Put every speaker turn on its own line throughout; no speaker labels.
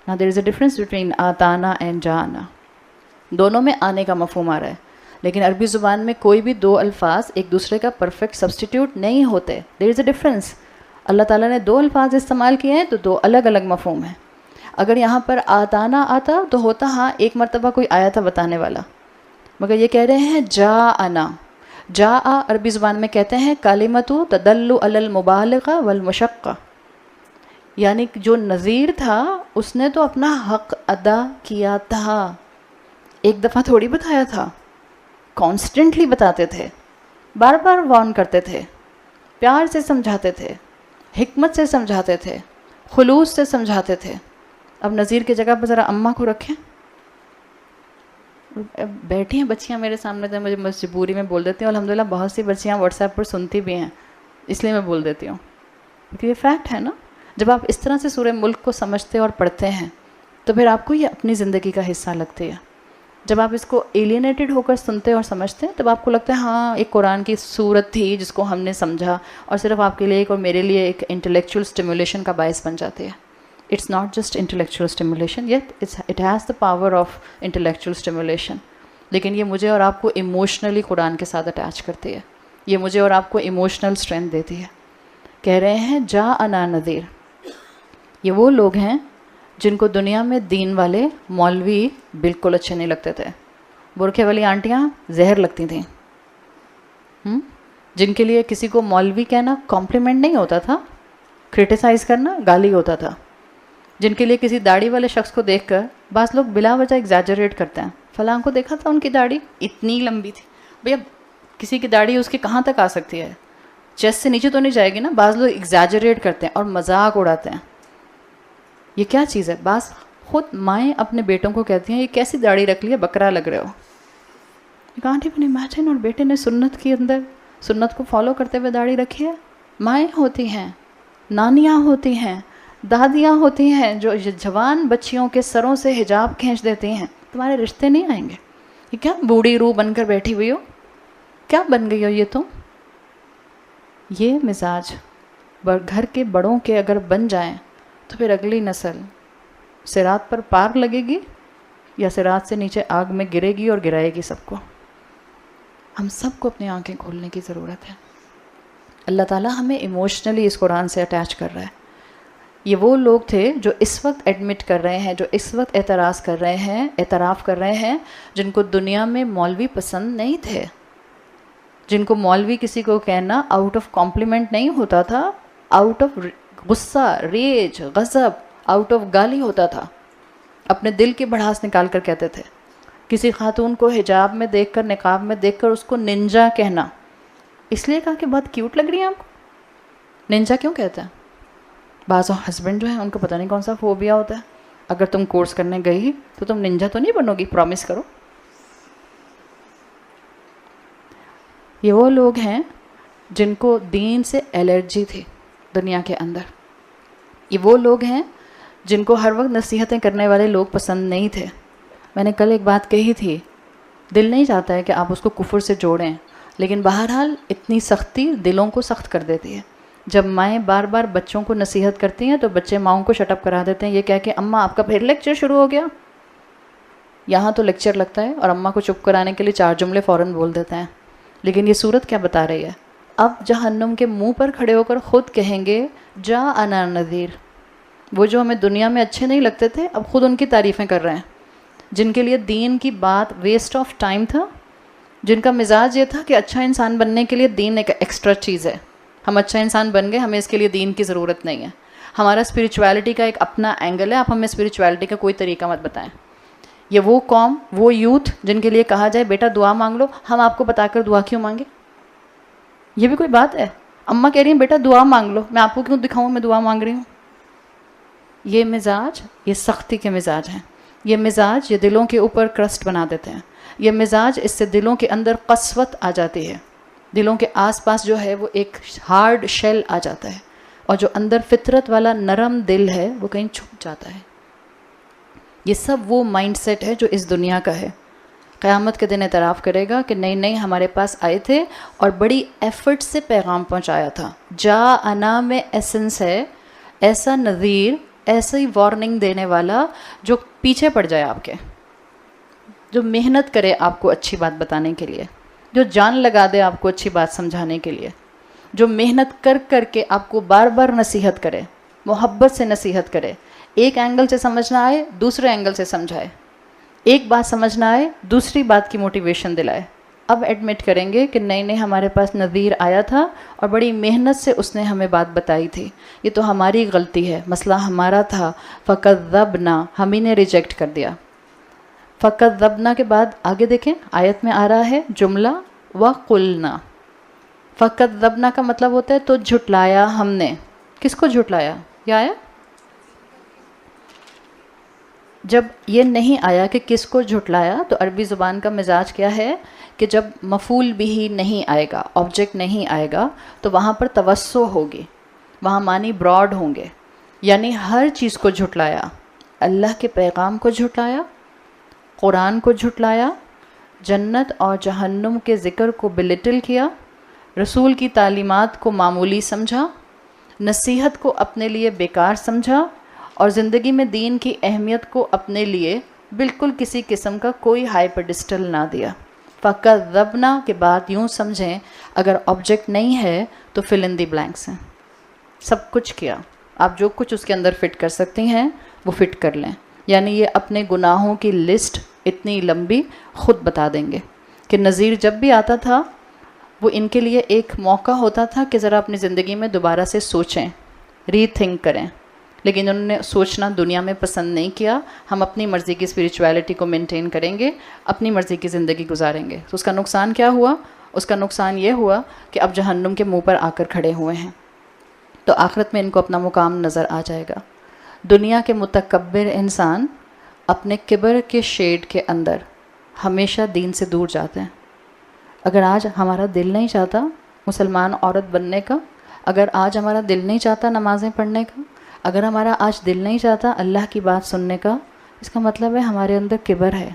Now there is a difference between آتانا and جانا. دونوں میں آنے کا مفہوم آ رہا ہے، لیکن عربی زبان میں کوئی بھی دو الفاظ ایک دوسرے کا پرفیکٹ سبسٹیٹیوٹ نہیں ہوتے. دیر از اے ڈفرینس. اللہ تعالیٰ نے دو الفاظ استعمال کیے ہیں تو دو الگ الگ مفہوم ہیں. اگر یہاں پر آتانا آتا تو ہوتا ہاں ایک مرتبہ کوئی آیا تھا بتانے والا، مگر یہ کہہ رہے ہیں جا انا. جا عربی زبان میں کہتے ہیں کلمۃ تدل علی المبالغہ والمشقہ، یعنی جو نذیر تھا اس نے تو اپنا حق ادا کیا تھا، ایک دفعہ تھوڑی بتایا تھا، کانسٹنٹلی بتاتے تھے، بار بار وارن کرتے تھے، پیار سے سمجھاتے تھے، حکمت سے سمجھاتے تھے، خلوص سے سمجھاتے تھے. اب نذیر کی جگہ پر ذرا اماں کو رکھیں. بیٹھی ہیں بچیاں میرے سامنے تو مجھے مجبوری میں بول دیتی ہوں. الحمدللہ بہت سی بچیاں واٹس ایپ پر سنتی بھی ہیں، اس لیے میں بول دیتی ہوں کیونکہ یہ فیکٹ ہے نا. جب آپ اس طرح سے سورہ ملک کو سمجھتے اور پڑھتے ہیں تو پھر آپ کو یہ اپنی زندگی کا حصہ لگتی ہے. جب آپ اس کو ایلینیٹڈ ہو کر سنتے اور سمجھتے ہیں تب آپ کو لگتا ہے ہاں ایک قرآن کی صورت تھی جس کو ہم نے سمجھا، اور صرف آپ کے لیے ایک اور میرے لیے ایک انٹلیکچوئل اسٹیمولیشن کا باعث بن جاتی ہے. It's not just intellectual stimulation, yet it has the power of intellectual stimulation. لیکن یہ مجھے اور آپ کو ایموشنلی قرآن کے ساتھ اٹیچ کرتی ہے، یہ مجھے اور آپ کو ایموشنل اسٹرینتھ دیتی ہے. کہہ رہے ہیں جا انا نذیر. یہ وہ لوگ ہیں جن کو دنیا میں دین والے مولوی بالکل اچھے نہیں لگتے تھے، برقعے والی آنٹیاں زہر لگتی تھیں، جن کے لیے کسی کو مولوی کہنا کمپلیمنٹ نہیں ہوتا تھا، کرٹیسائز کرنا گالی ہوتا تھا، جن کے لیے کسی داڑھی والے شخص کو دیکھ کر بعض لوگ بلا وجہ ایگزیجریٹ کرتے ہیں. فلاں کو دیکھا تھا ان کی داڑھی اتنی لمبی تھی. بھیا کسی کی داڑھی اس کی کہاں تک آ سکتی ہے؟ چیسٹ سے نیچے تو نہیں جائے گی نا. بعض لوگ ایگزیجریٹ کرتے ہیں اور مذاق اڑاتے ہیں. یہ کیا چیز ہے؟ بعض خود مائیں اپنے بیٹوں کو کہتی ہیں یہ کیسی داڑھی رکھ لی ہے، بکرا لگ رہے ہو. Can't even imagine. اور بیٹے نے سنت کے اندر سنت کو فالو کرتے ہوئے داڑھی رکھی ہے. مائیں ہوتی ہیں، نانیاں ہوتی ہیں، دادیاں ہوتی ہیں جو جوان بچیوں کے سروں سے حجاب کھینچ دیتی ہیں. تمہارے رشتے نہیں آئیں گے. یہ کیا بوڑھی روح بن کر بیٹھی ہوئی ہو؟ کیا بن گئی ہو یہ تم؟ یہ مزاج گھر کے بڑوں کے اگر بن جائیں تو پھر اگلی نسل صراط پر پار لگے گی یا صراط سے نیچے آگ میں گرے گی اور گرائے گی سب کو. ہم سب کو اپنی آنکھیں کھولنے کی ضرورت ہے. اللہ تعالیٰ ہمیں ایموشنلی اس قرآن سے اٹیچ کر رہا ہے. یہ وہ لوگ تھے جو اس وقت ایڈمٹ کر رہے ہیں، جو اس وقت اعتراض کر رہے ہیں، اعتراف کر رہے ہیں، جن کو دنیا میں مولوی پسند نہیں تھے، جن کو مولوی کسی کو کہنا آؤٹ آف کمپلیمنٹ نہیں ہوتا تھا، آؤٹ آف غصہ، ریج، غضب، آؤٹ آف گالی ہوتا تھا. اپنے دل کی بڑھاس نکال کر کہتے تھے. کسی خاتون کو حجاب میں دیکھ کر، نقاب میں دیکھ کر اس کو ننجا کہنا، اس لیے کہا کہ بہت کیوٹ لگ رہی ہیں آپ کو. ننجا کیوں کہتے ہیں؟ بعض ہسبینڈ جو ہیں ان کو پتہ نہیں کون سا فوبیا ہوتا ہے. اگر تم کورس کرنے گئی تو تم ننجا تو نہیں بنو گی، پرومس کرو. یہ وہ لوگ ہیں جن کو دین سے الرجی تھی دنیا کے اندر. یہ وہ لوگ ہیں جن کو ہر وقت نصیحتیں کرنے والے لوگ پسند نہیں تھے. میں نے کل ایک بات کہی تھی، دل نہیں چاہتا ہے کہ آپ اس کو کفر سے جوڑیں، لیکن بہرحال اتنی سختی دلوں کو سخت کر دیتی ہے. جب مائیں بار بار بچوں کو نصیحت کرتی ہیں تو بچے ماؤں کو شٹ اپ کرا دیتے ہیں. یہ کہہ کہ اماں آپ کا پھر لیکچر شروع ہو گیا. یہاں تو لیکچر لگتا ہے اور اماں کو چپ کرانے کے لیے 4 جملے فوراً بول دیتے ہیں. لیکن یہ صورت کیا بتا رہی ہے؟ اب جہنم کے منہ پر کھڑے ہو کر خود کہیں گے جا انا نذیر. وہ جو ہمیں دنیا میں اچھے نہیں لگتے تھے اب خود ان کی تعریفیں کر رہے ہیں. جن کے لیے دین کی بات ویسٹ آف ٹائم تھا، جن کا مزاج یہ تھا کہ اچھا انسان بننے کے لیے دین ایک ایکسٹرا چیز ہے، ہم اچھا انسان بن گئے، ہمیں اس کے لیے دین کی ضرورت نہیں ہے، ہمارا اسپریچویلٹی کا ایک اپنا اینگل ہے، آپ ہمیں اسپریچویلٹی کا کوئی طریقہ مت بتائیں. یہ وہ قوم، وہ یوتھ جن کے لیے کہا جائے بیٹا دعا مانگ لو، ہم آپ کو بتا کر دعا کیوں مانگے؟ یہ بھی کوئی بات ہے؟ اماں کہہ رہی ہیں بیٹا دعا مانگ لو، میں آپ کو کیوں دکھاؤں میں دعا مانگ رہی ہوں؟ یہ مزاج، یہ سختی کے مزاج ہیں. یہ مزاج یہ دلوں کے اوپر کرسٹ بنا دیتے ہیں. یہ مزاج اس سے دلوں کے اندر قسوت آ جاتی ہے، دلوں کے آس پاس جو ہے وہ ایک ہارڈ شیل آ جاتا ہے، اور جو اندر فطرت والا نرم دل ہے وہ کہیں چھپ جاتا ہے. یہ سب وہ مائنڈ سیٹ ہے جو اس دنیا کا ہے. قیامت کے دن اعتراف کرے گا کہ نہیں نہیں ہمارے پاس آئے تھے اور بڑی ایفرٹ سے پیغام پہنچایا تھا. جا انا میں ایسنس ہے، ایسا نذیر ایسا ہی وارننگ دینے والا جو پیچھے پڑ جائے آپ کے، جو محنت کرے آپ کو اچھی بات بتانے کے لیے، جو جان لگا دے آپ کو اچھی بات سمجھانے کے لیے، جو محنت کر کر کے آپ کو بار بار نصیحت کرے، محبت سے نصیحت کرے، ایک اینگل سے سمجھنا آئے دوسرے اینگل سے سمجھائے، ایک بات سمجھنا آئے دوسری بات کی موٹیویشن دلائے۔ اب ایڈمٹ کریں گے کہ نہیں نہیں ہمارے پاس نذیر آیا تھا اور بڑی محنت سے اس نے ہمیں بات بتائی تھی، یہ تو ہماری غلطی ہے، مسئلہ ہمارا تھا، فَكَذَّبْنَا، ہم ہی نے ریجیکٹ کر دیا۔ فَكَذَّبْنَا کے بعد آگے دیکھیں آیت میں آ رہا ہے جملہ وَقُلْنَا۔ فَكَذَّبْنَا کا مطلب ہوتا ہے تو جھٹلایا ہم نے۔ کس کو جھٹلایا؟ یہ آیا؟ جب یہ نہیں آیا کہ کس کو جھٹلایا تو عربی زبان کا مزاج کیا ہے کہ جب مفعول بھی نہیں آئے گا، آبجیکٹ نہیں آئے گا، تو وہاں پر توسع ہوگی، وہاں معنی براڈ ہوں گے، یعنی ہر چیز کو جھٹلایا، اللہ کے پیغام کو جھٹلایا، قرآن کو جھٹلایا، جنت اور جہنم کے ذکر کو بلٹل کیا، رسول کی تعلیمات کو معمولی سمجھا، نصیحت کو اپنے لیے بیکار سمجھا، اور زندگی میں دین کی اہمیت کو اپنے لیے بالکل کسی قسم کا کوئی ہائی پیڈسٹل نہ دیا۔ فَكَذَّبْنَا کے بعد یوں سمجھیں اگر آبجیکٹ نہیں ہے تو فل ان دی بلینکس ہیں، سب کچھ کیا، آپ جو کچھ اس کے اندر فٹ کر سکتی ہیں وہ فٹ کر لیں، یعنی یہ اپنے گناہوں کی لسٹ اتنی لمبی خود بتا دیں گے کہ نذیر جب بھی آتا تھا وہ ان کے لیے ایک موقع ہوتا تھا کہ ذرا اپنی زندگی میں دوبارہ سے سوچیں، ری تھنک کریں، لیکن انہوں نے سوچنا دنیا میں پسند نہیں کیا۔ ہم اپنی مرضی کی اسپریچویلٹی کو مینٹین کریں گے، اپنی مرضی کی زندگی گزاریں گے، تو اس کا نقصان کیا ہوا؟ اس کا نقصان یہ ہوا کہ اب جہنم کے منہ پر آ کر کھڑے ہوئے ہیں، تو آخرت میں ان کو اپنا مقام نظر آ جائے گا۔ دنیا کے متکبر انسان اپنے کبر کے شیڈ کے اندر ہمیشہ دین سے دور جاتے ہیں۔ اگر آج ہمارا دل نہیں چاہتا مسلمان عورت بننے کا، اگر آج ہمارا دل نہیں چاہتا نمازیں پڑھنے کا، اگر ہمارا آج دل نہیں چاہتا اللہ کی بات سننے کا، اس کا مطلب ہے ہمارے اندر کبر ہے،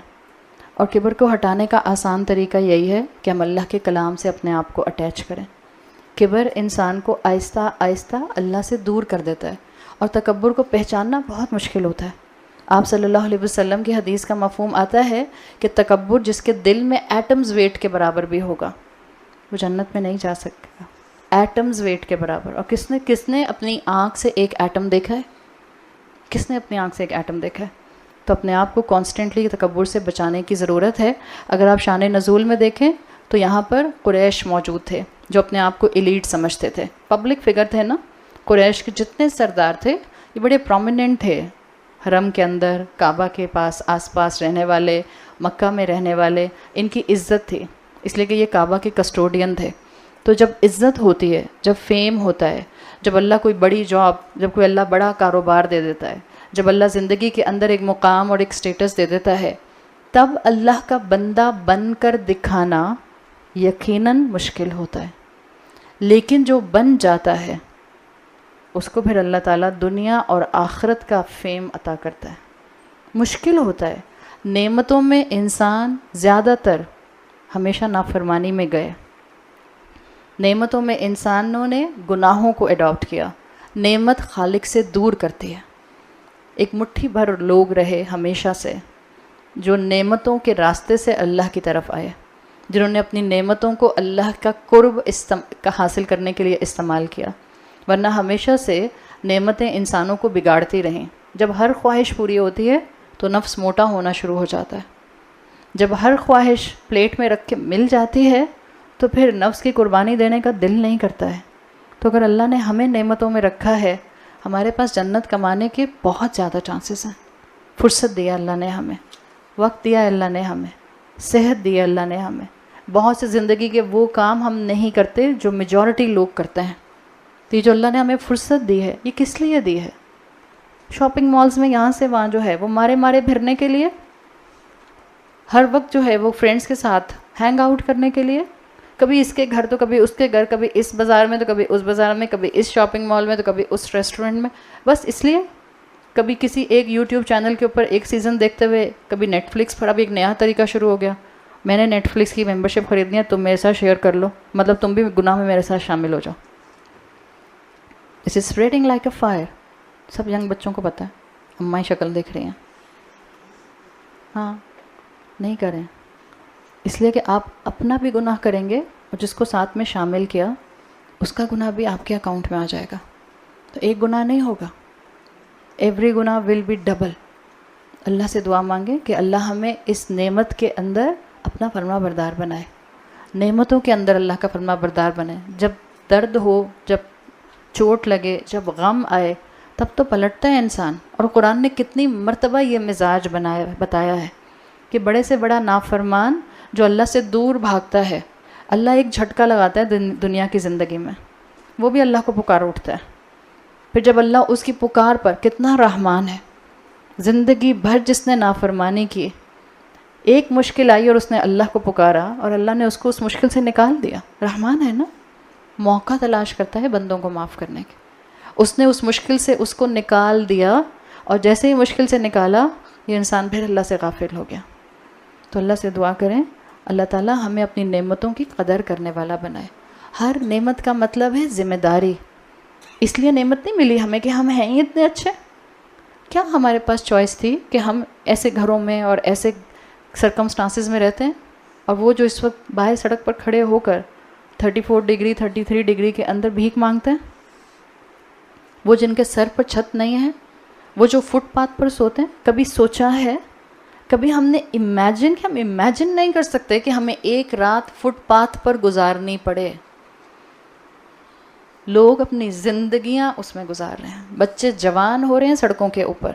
اور کبر کو ہٹانے کا آسان طریقہ یہی ہے کہ ہم اللہ کے کلام سے اپنے آپ کو اٹیچ کریں۔ کبر انسان کو آہستہ آہستہ اللہ سے دور کر دیتا ہے، اور تکبر کو پہچاننا بہت مشکل ہوتا ہے۔ آپ صلی اللہ علیہ وسلم کی حدیث کا مفہوم آتا ہے کہ تکبر جس کے دل میں ایٹمز ویٹ کے برابر بھی ہوگا وہ جنت میں نہیں جا سکے گا، ایٹمز ویٹ کے برابر۔ اور کس نے اپنی آنکھ سے ایک ایٹم دیکھا ہے؟ کس نے اپنی آنکھ سے ایک ایٹم دیکھا ہے؟ تو اپنے آپ کو کانسٹنٹلی تکبر سے بچانے کی ضرورت ہے۔ اگر آپ شان نزول میں دیکھیں تو یہاں پر قریش موجود تھے جو اپنے آپ کو ایلیٹ سمجھتے تھے، پبلک فگر تھے نا۔ قریش کے جتنے سردار تھے یہ بڑے پرومیننٹ تھے، حرم کے اندر، کعبہ کے پاس آس پاس رہنے والے، مکہ میں رہنے والے، ان کی عزت تھی، اس لیے کہ یہ کعبہ کے کسٹوڈین تھے۔ تو جب عزت ہوتی ہے، جب فیم ہوتا ہے، جب اللہ کوئی بڑی جاب، جب کوئی اللہ بڑا کاروبار دے دیتا ہے، جب اللہ زندگی کے اندر ایک مقام اور ایک سٹیٹس دے دیتا ہے، تب اللہ کا بندہ بن کر دکھانا یقیناً مشکل ہوتا ہے، لیکن جو بن جاتا ہے اس کو پھر اللہ تعالیٰ دنیا اور آخرت کا فیم عطا کرتا ہے۔ مشکل ہوتا ہے، نعمتوں میں انسان زیادہ تر ہمیشہ نافرمانی میں گئے، نعمتوں میں انسانوں نے گناہوں کو اڈاپٹ کیا۔ نعمت خالق سے دور کرتی ہے۔ ایک مٹھی بھر لوگ رہے ہمیشہ سے جو نعمتوں کے راستے سے اللہ کی طرف آئے، جنہوں نے اپنی نعمتوں کو اللہ کا قرب کا حاصل کرنے کے لیے استعمال کیا، ورنہ ہمیشہ سے نعمتیں انسانوں کو بگاڑتی رہیں۔ جب ہر خواہش پوری ہوتی ہے تو نفس موٹا ہونا شروع ہو جاتا ہے، جب ہر خواہش پلیٹ میں رکھ کے مل جاتی ہے تو پھر نفس کی قربانی دینے کا دل نہیں کرتا ہے۔ تو اگر اللہ نے ہمیں نعمتوں میں رکھا ہے، ہمارے پاس جنت کمانے کے بہت زیادہ چانسز ہیں۔ فرصت دیا اللہ نے ہمیں، وقت دیا اللہ نے ہمیں، صحت دی اللہ نے ہمیں، بہت سے زندگی کے وہ کام ہم نہیں کرتے جو میجورٹی لوگ کرتے ہیں۔ تو یہ جو اللہ نے ہمیں فرصت دی ہے یہ کس لیے دی ہے؟ شاپنگ مالز میں یہاں سے وہاں جو ہے وہ مارے پھرنے کے لیے، ہر وقت جو ہے وہ فرینڈس کے ساتھ ہینگ آؤٹ کرنے کے لیے، کبھی اس کے گھر تو کبھی اس کے گھر، کبھی اس بازار میں تو کبھی اس بازار میں، کبھی اس شاپنگ مال میں تو کبھی اس ریسٹورنٹ میں، بس اس لیے کبھی کسی ایک یوٹیوب چینل کے اوپر ایک سیزن دیکھتے ہوئے، کبھی نیٹ فلکس پر اب ایک نیا طریقہ شروع ہو گیا، میں نے نیٹ فلکس کی ممبرشپ خریدنی ہے، تم میرے ساتھ شیئر کر لو، مطلب تم بھی گناہ میں میرے ساتھ شامل ہو جاؤ۔ This is spreading like a fire. Sub young بچوں کو پتہ ہے، اماں شکل دیکھ رہی ہیں. ہاں نہیں کریں، اس لیے کہ آپ اپنا بھی گناہ کریں گے اور جس کو ساتھ میں شامل کیا اس کا گناہ بھی آپ کے اکاؤنٹ میں آ جائے گا. تو ایک گناہ نہیں ہوگا، ایوری گناہ ول بی ڈبل. اللہ سے دعا مانگیں کہ اللہ ہمیں اس نعمت کے اندر اپنا فرما بردار بنائے، نعمتوں کے اندر اللہ کا فرما بردار بنے. جب درد ہو، جب چوٹ لگے، جب غم آئے، تب تو پلٹتا ہے انسان. اور قرآن نے کتنی مرتبہ یہ مزاج بتایا ہے کہ بڑے سے بڑا نافرمان جو اللہ سے دور بھاگتا ہے، اللہ ایک جھٹکا لگاتا ہے دنیا کی زندگی میں، وہ بھی اللہ کو پکار اٹھتا ہے. پھر جب اللہ اس کی پکار پر، کتنا رحمان ہے، زندگی بھر جس نے نافرمانی کی، ایک مشکل آئی اور اس نے اللہ کو پکارا اور اللہ نے اس کو اس مشکل سے نکال دیا. رحمان ہے نا، موقع تلاش کرتا ہے بندوں کو معاف کرنے کے. اس نے اس مشکل سے اس کو نکال دیا، اور جیسے ہی مشکل سے نکالا یہ انسان پھر اللہ سے غافل ہو گیا. تو اللہ سے دعا کریں اللہ تعالیٰ ہمیں اپنی نعمتوں کی قدر کرنے والا بنائے. ہر نعمت کا مطلب ہے ذمہ داری. اس لیے نعمت نہیں ملی ہمیں کہ ہم ہیں ہی اتنے اچھے. کیا ہمارے پاس چوائس تھی کہ ہم ایسے گھروں میں اور ایسے سرکمسٹانسز میں رہتے ہیں، اور وہ جو اس وقت باہر سڑک پر کھڑے ہو کر 34 ڈگری 33 ڈگری کے اندر بھیک مانگتے ہیں، وہ جن کے سر پر چھت نہیں ہے، وہ جو فٹ پاتھ پر سوتے ہیں. کبھی سوچا ہے، کبھی ہم نے امیجن، کہ ہم امیجن نہیں کر سکتے کہ ہمیں ایک رات فٹ پاتھ پر گزارنی پڑے. لوگ اپنی زندگیاں اس میں گزار رہے ہیں، بچے جوان ہو رہے ہیں سڑکوں کے اوپر.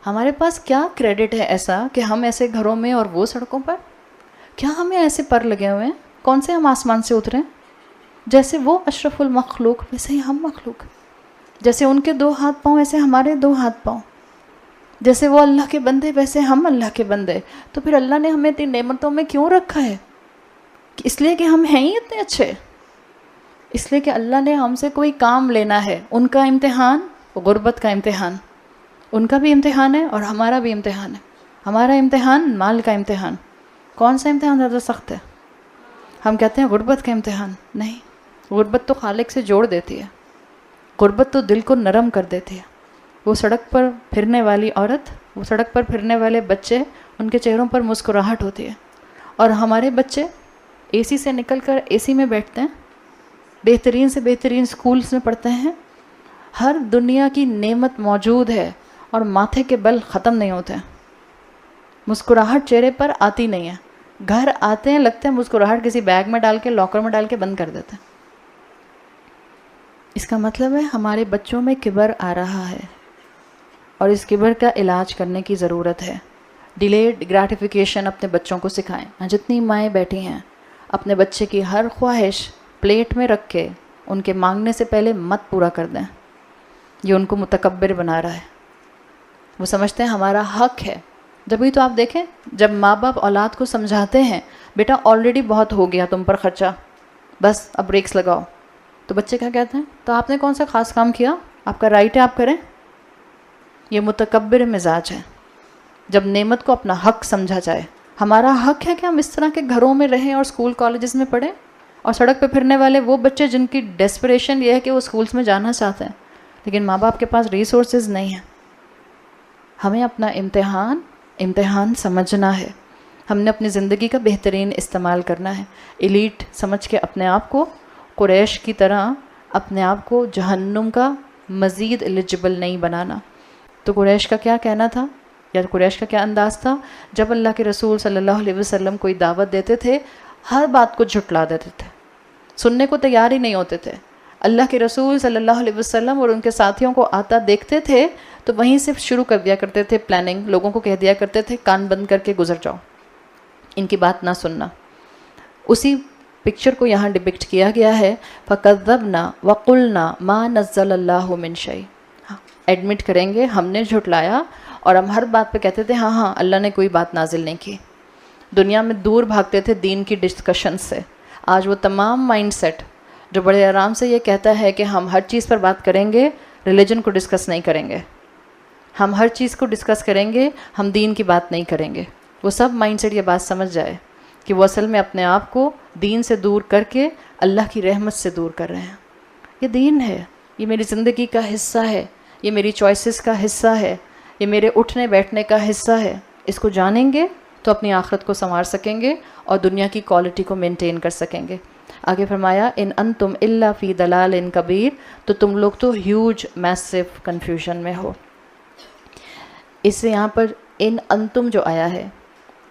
ہمارے پاس کیا کریڈٹ ہے ایسا کہ ہم ایسے گھروں میں اور وہ سڑکوں پر؟ کیا ہمیں ایسے پر لگے ہوئے ہیں؟ کون سے ہم آسمان سے اترے ہیں؟ جیسے وہ اشرف المخلوق ویسے ہی ہم مخلوق. جیسے ان کے 2 ہاتھ پاؤں ایسے ہمارے 2 ہاتھ پاؤں. جیسے وہ اللہ کے بندے ویسے ہم اللہ کے بندے. تو پھر اللہ نے ہمیں اتنی نعمتوں میں کیوں رکھا ہے؟ اس لیے کہ ہم ہیں ہی اتنے اچھے. اس لیے کہ اللہ نے ہم سے کوئی کام لینا ہے. ان کا امتحان غربت کا امتحان، ان کا بھی امتحان ہے اور ہمارا بھی امتحان ہے. ہمارا امتحان مال کا امتحان. کون سا امتحان زیادہ سخت ہے؟ ہم کہتے ہیں غربت کا امتحان. نہیں، غربت تو خالق سے جوڑ دیتی ہے، غربت تو دل کو نرم کر دیتی ہے. وہ سڑک پر پھرنے والی عورت، وہ سڑک پر پھرنے والے بچے، ان کے چہروں پر مسکراہٹ ہوتی ہے. اور ہمارے بچے اے سی سے نکل کر اے سی میں بیٹھتے ہیں، بہترین سے بہترین سکولز میں پڑھتے ہیں. ہر دنیا کی نعمت موجود ہے اور ماتھے کے بل ختم نہیں ہوتے ہیں. مسکراہٹ چہرے پر آتی نہیں ہے. گھر آتے ہیں لگتے ہیں مسکراہٹ کسی بیگ میں ڈال کے، لاکر میں ڈال کے بند کر دیتے ہیں. اس کا مطلب ہے ہمارے بچوں میں کبر آ رہا ہے اور اس کبر کا علاج کرنے کی ضرورت ہے. ڈیلیڈ گریٹیفیکیشن اپنے بچوں کو سکھائیں. جتنی مائیں بیٹھی ہیں اپنے بچے کی ہر خواہش پلیٹ میں رکھ کے ان کے مانگنے سے پہلے مت پورا کر دیں. یہ ان کو متکبر بنا رہا ہے. وہ سمجھتے ہیں ہمارا حق ہے. جبھی تو آپ دیکھیں جب ماں باپ اولاد کو سمجھاتے ہیں بیٹا آلریڈی بہت ہو گیا تم پر خرچہ، بس اب بریکس لگاؤ، تو بچے کیا کہتے ہیں؟ تو آپ نے کون سا خاص کام کیا؟ آپ کا رائٹ ہے، آپ کریں. یہ متکبر مزاج ہے. جب نعمت کو اپنا حق سمجھا جائے، ہمارا حق ہے کہ ہم اس طرح کے گھروں میں رہیں اور اسکول کالجز میں پڑھیں. اور سڑک پہ پھرنے والے وہ بچے جن کی ڈیسپریشن یہ ہے کہ وہ اسکولس میں جانا چاہتے ہیں لیکن ماں باپ کے پاس ریسورسز نہیں ہیں. ہمیں اپنا امتحان سمجھنا ہے. ہم نے اپنی زندگی کا بہترین استعمال کرنا ہے. ایلیٹ سمجھ کے اپنے آپ کو، قریش کی طرح اپنے آپ کو جہنم کا مزید ایلیجبل نہیں بنانا. تو قریش کا کیا کہنا تھا، یا قریش کا کیا انداز تھا؟ جب اللہ کے رسول صلی اللہ علیہ وسلم کوئی دعوت دیتے تھے ہر بات کو جھٹلا دیتے تھے، سننے کو تیار ہی نہیں ہوتے تھے. اللہ کے رسول صلی اللہ علیہ وسلم اور ان کے ساتھیوں کو آتا دیکھتے تھے تو وہیں سے شروع کر دیا کرتے تھے پلاننگ. لوگوں کو کہہ دیا کرتے تھے کان بند کر کے گزر جاؤ، ان کی بات نہ سننا. اسی پکچر کو یہاں ڈپکٹ کیا گیا ہے. فَكَذَّبْنَا وَقُلْنَا مَا نَزَّلَ اللَّهُ مِنْ شَيْءٍ. ایڈمٹ کریں گے ہم نے جھٹلایا اور ہم ہر بات پہ کہتے تھے ہاں اللہ نے کوئی بات نازل نہیں کی. دنیا میں دور بھاگتے تھے دین کی ڈسکشن سے. آج وہ تمام مائنڈ سیٹ جو بڑے آرام سے یہ کہتا ہے کہ ہم ہر چیز پر بات کریں گے، ریلیجن کو ڈسکس نہیں کریں گے، ہم ہر چیز کو ڈسکس کریں گے، ہم دین کی بات نہیں کریں گے، وہ سب مائنڈ سیٹ یہ بات سمجھ جائے کہ وہ اصل میں اپنے آپ کو دین سے دور کر کے اللہ کی رحمت سے دور کر رہے ہیں. یہ دین ہے، یہ میری زندگی کا حصہ ہے، یہ میری چوائسز کا حصہ ہے، یہ میرے اٹھنے بیٹھنے کا حصہ ہے. اس کو جانیں گے تو اپنی آخرت کو سنوار سکیں گے اور دنیا کی کوالٹی کو مینٹین کر سکیں گے. آگے فرمایا ان انتم الا فی ضلال کبیر، تو تم لوگ تو ہیوج میسو کنفیوژن میں ہو. اس سے یہاں پر ان انتم جو آیا ہے،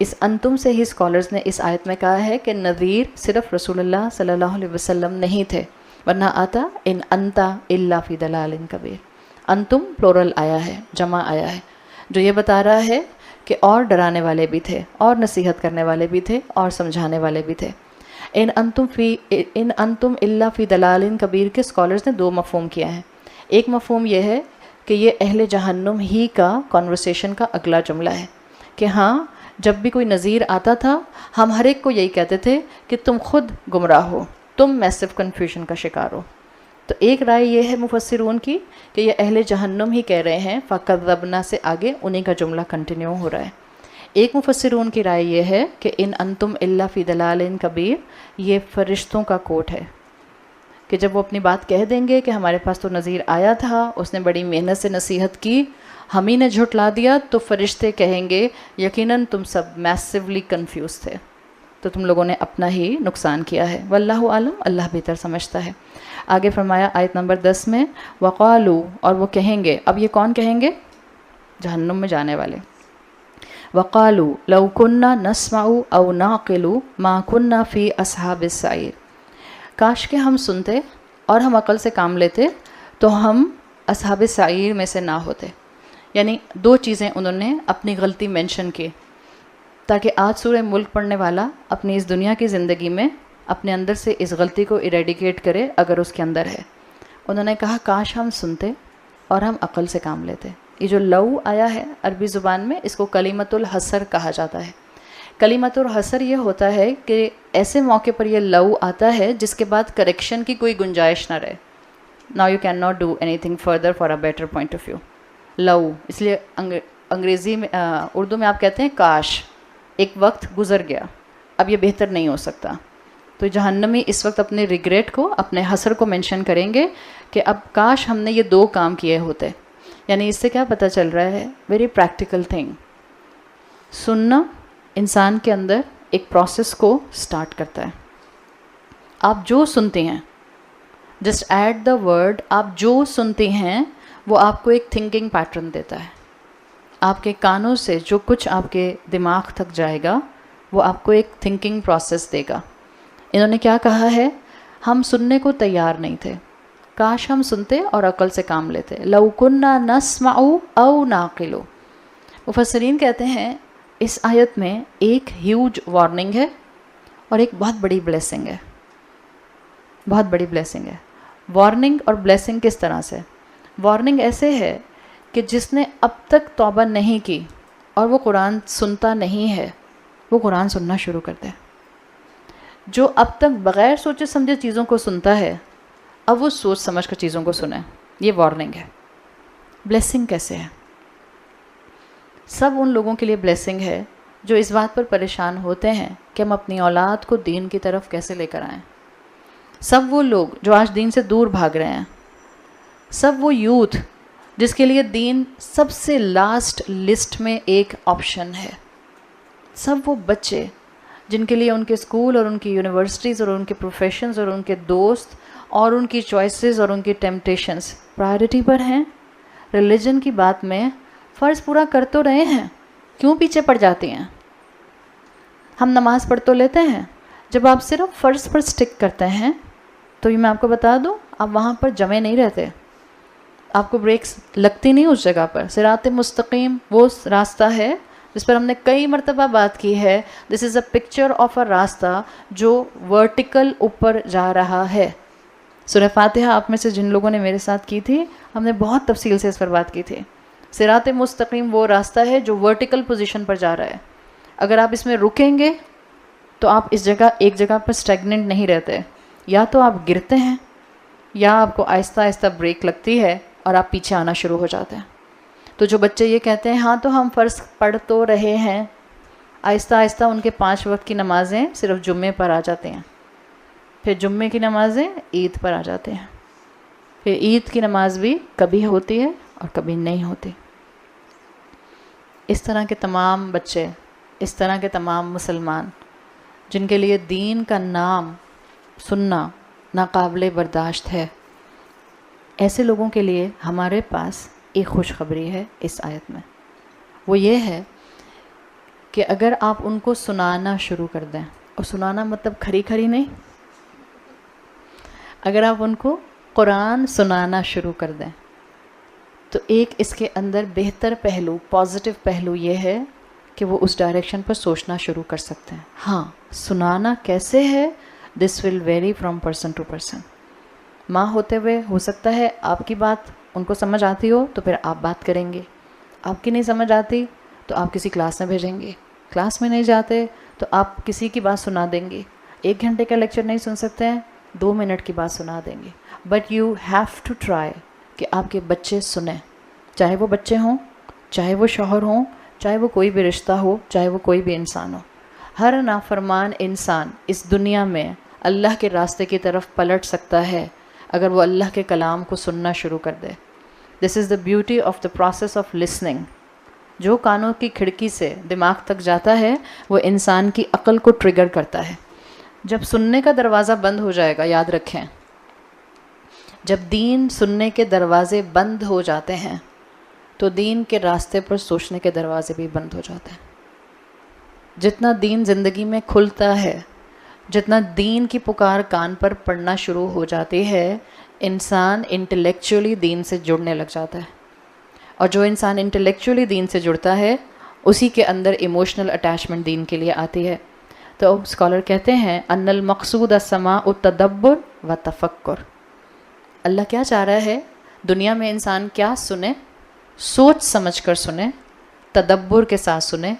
اس انتم سے ہی اسکالرز نے اس آیت میں کہا ہے کہ نذیر صرف رسول اللہ صلی اللہ علیہ وسلم نہیں تھے، ورنہ آتا ان انتا الا فی ضلال کبیر. انتم پلورل آیا ہے، جمع آیا ہے، جو یہ بتا رہا ہے کہ اور ڈرانے والے بھی تھے، اور نصیحت کرنے والے بھی تھے، اور سمجھانے والے بھی تھے. ان انتم الا فی ضلال کبیر کے اسکالرز نے دو مفہوم کیا ہے. ایک مفہوم یہ ہے کہ یہ اہل جہنم ہی کا کنورسیشن کا اگلا جملہ ہے کہ ہاں جب بھی کوئی نذیر آتا تھا ہم ہر ایک کو یہی کہتے تھے کہ تم خود گمراہ ہو، تم میسو کنفیوژن کا شکار ہو. تو ایک رائے یہ ہے مفسرون کی کہ یہ اہل جہنم ہی کہہ رہے ہیں، فَكَذَّبْنَا سے آگے انہیں کا جملہ کنٹینیو ہو رہا ہے. ایک مفسرون کی رائے یہ ہے کہ ان انتم الا فی ضلال کبیر یہ فرشتوں کا کوٹ ہے کہ جب وہ اپنی بات کہہ دیں گے کہ ہمارے پاس تو نذیر آیا تھا، اس نے بڑی محنت سے نصیحت کی، ہم ہی نے جھٹلا دیا، تو فرشتے کہیں گے یقیناً تم سب میسولی کنفیوز تھے، تو تم لوگوں نے اپنا ہی نقصان کیا ہے. واللہ عالم، اللہ بہتر سمجھتا ہے. آگے فرمایا آیت نمبر 10 میں وقالو، اور وہ کہیں گے، اب یہ کون کہیں گے؟ جہنم میں جانے والے. وقالو لو کننا نسمع او نعقل ما کننا فی اصحاب السعیر، کاش کہ ہم سنتے اور ہم عقل سے کام لیتے تو ہم اصحاب سعیر میں سے نہ ہوتے. یعنی دو چیزیں انہوں نے اپنی غلطی مینشن کی تاکہ آج سورہ ملک پڑھنے والا اپنی اس دنیا کی زندگی میں اپنے اندر سے اس غلطی کو ایریڈیکیٹ کرے اگر اس کے اندر ہے. انہوں نے کہا کاش ہم سنتے اور ہم عقل سے کام لیتے. یہ جو لو آیا ہے عربی زبان میں اس کو کلمۃ الحصر کہا جاتا ہے. کلمۃ الحصر یہ ہوتا ہے کہ ایسے موقع پر یہ لو آتا ہے جس کے بعد کریکشن کی کوئی گنجائش نہ رہے. Now you cannot do anything further for a better point of view. لو اس لیے انگریزی میں اردو میں آپ کہتے ہیں کاش، ایک وقت گزر گیا اب یہ بہتر نہیں ہو سکتا. تو جہنمی اس وقت اپنے ریگریٹ کو، اپنے حسر کو مینشن کریں گے کہ اب کاش ہم نے یہ دو کام کیے ہوتے. یعنی اس سے کیا پتہ چل رہا ہے؟ Very practical thing. سننا انسان کے اندر ایک پروسیس کو سٹارٹ کرتا ہے. آپ جو سنتے ہیں، جسٹ ایٹ دا ورڈ، آپ جو سنتے ہیں وہ آپ کو ایک تھنکنگ پیٹرن دیتا ہے. آپ کے کانوں سے جو کچھ آپ کے دماغ تک جائے گا وہ آپ کو ایک تھنکنگ پروسیس دے گا. انہوں نے کیا کہا ہے؟ ہم سننے کو تیار نہیں تھے، کاش ہم سنتے اور عقل سے کام لیتے. لو کننا نسمع او نعقل. مفسرین کہتے ہیں اس آیت میں ایک ہیوج وارننگ ہے اور ایک بہت بڑی بلیسنگ ہے. بہت بڑی بلیسنگ ہے. وارننگ اور بلیسنگ کس طرح سے؟ وارننگ ایسے ہے کہ جس نے اب تک توبہ نہیں کی اور وہ قرآن سنتا نہیں ہے، وہ قرآن سننا شروع کر دے. جو اب تک بغیر سوچے سمجھے چیزوں کو سنتا ہے اب وہ سوچ سمجھ کر چیزوں کو سنیں. یہ وارننگ ہے. بلیسنگ کیسے ہے؟ سب ان لوگوں کے لیے بلیسنگ ہے جو اس بات پر پریشان ہوتے ہیں کہ ہم اپنی اولاد کو دین کی طرف کیسے لے کر آئیں. سب وہ لوگ جو آج دین سے دور بھاگ رہے ہیں، سب وہ یوتھ جس کے لیے دین سب سے لاسٹ لسٹ میں ایک آپشن ہے، سب وہ بچے جن کے لیے ان کے اسکول اور ان کی یونیورسٹیز اور ان کے پروفیشنز اور ان کے دوست اور ان کی چوائسیز اور ان کی ٹیمپٹیشنز پرائرٹی پر ہیں. ریلیجن کی بات میں فرض پورا کر تو رہے ہیں، کیوں پیچھے پڑ جاتے ہیں؟ ہم نماز پڑھ تو لیتے ہیں. جب آپ صرف فرض پر سٹک کرتے ہیں تو یہ میں آپ کو بتا دوں آپ وہاں پر جمے نہیں رہتے، آپ کو بریکس لگتی نہیں اس جگہ پر. صراط مستقیم وہ راستہ ہے جس پر ہم نے کئی مرتبہ بات کی ہے. دس از اے پکچر آف اے راستہ جو ورٹیکل اوپر جا رہا ہے. سورہ فاتحہ آپ میں سے جن لوگوں نے میرے ساتھ کی تھی، ہم نے بہت تفصیل سے اس پر بات کی تھی. صراط مستقیم وہ راستہ ہے جو ورٹیکل پوزیشن پر جا رہا ہے. اگر آپ اس میں رکیں گے تو آپ اس جگہ ایک جگہ پر اسٹیگننٹ نہیں رہتے، یا تو آپ گرتے ہیں یا آپ کو آہستہ آہستہ بریک لگتی ہے اور آپ پیچھے آنا شروع ہو جاتے ہیں. تو جو بچے یہ کہتے ہیں ہاں تو ہم فرض پڑھ تو رہے ہیں، آہستہ آہستہ ان کے 5 وقت کی نمازیں صرف جمعے پر آ جاتے ہیں، پھر جمعے کی نمازیں عید پر آ جاتے ہیں، پھر عید کی نماز بھی کبھی ہوتی ہے اور کبھی نہیں ہوتی. اس طرح کے تمام بچے، اس طرح کے تمام مسلمان جن کے لیے دین کا نام سننا ناقابل برداشت ہے، ایسے لوگوں کے لیے ہمارے پاس ایک خوشخبری ہے اس آیت میں. وہ یہ ہے کہ اگر آپ ان کو سنانا شروع کر دیں، اور سنانا مطلب کھری کھری نہیں، اگر آپ ان کو قرآن سنانا شروع کر دیں تو ایک اس کے اندر بہتر پہلو، پازیٹیو پہلو یہ ہے کہ وہ اس ڈائریکشن پر سوچنا شروع کر سکتے ہیں. ہاں، سنانا کیسے ہے، this will vary from person to person. ماں ہوتے ہوئے ہو سکتا ہے آپ کی بات ان کو سمجھ آتی ہو تو پھر آپ بات کریں گے، آپ کی نہیں سمجھ آتی تو آپ کسی کلاس میں بھیجیں گے، کلاس میں نہیں جاتے تو آپ کسی کی بات سنا دیں گے. 1 گھنٹے کا لیکچر نہیں سن سکتے ہیں، 2 منٹ کی بات سنا دیں گے. But you have to try کہ آپ کے بچے سنیں، چاہے وہ بچے ہوں، چاہے وہ شوہر ہوں، چاہے وہ کوئی بھی رشتہ ہو، چاہے وہ کوئی بھی انسان ہو. ہر نافرمان انسان اس دنیا میں اللہ کے راستے کی طرف پلٹ سکتا ہے اگر وہ اللہ کے کلام کو سننا شروع کر دے. This is the beauty of the process of listening. جو کانوں کی کھڑکی سے دماغ تک جاتا ہے وہ انسان کی عقل کو ٹریگر کرتا ہے. جب سننے کا دروازہ بند ہو جائے گا، یاد رکھیں، جب دین سننے کے دروازے بند ہو جاتے ہیں تو دین کے راستے پر سوچنے کے دروازے بھی بند ہو جاتے ہیں. جتنا دین زندگی میں کھلتا ہے، جتنا دین کی پکار کان پر پڑنا شروع ہو جاتی ہے، انسان انٹلیکچولی دین سے جڑنے لگ جاتا ہے. اور جو انسان انٹلیکچولی دین سے جڑتا ہے اسی کے اندر ایموشنل اٹیچمنٹ دین کے لیے آتی ہے. تو اسکالر کہتے ہیں ان المقصود السماع التدبر و تفکر. اللہ کیا چاہ رہا ہے دنیا میں انسان کیا سنے؟ سوچ سمجھ کر سنے، تدبر کے ساتھ سنے،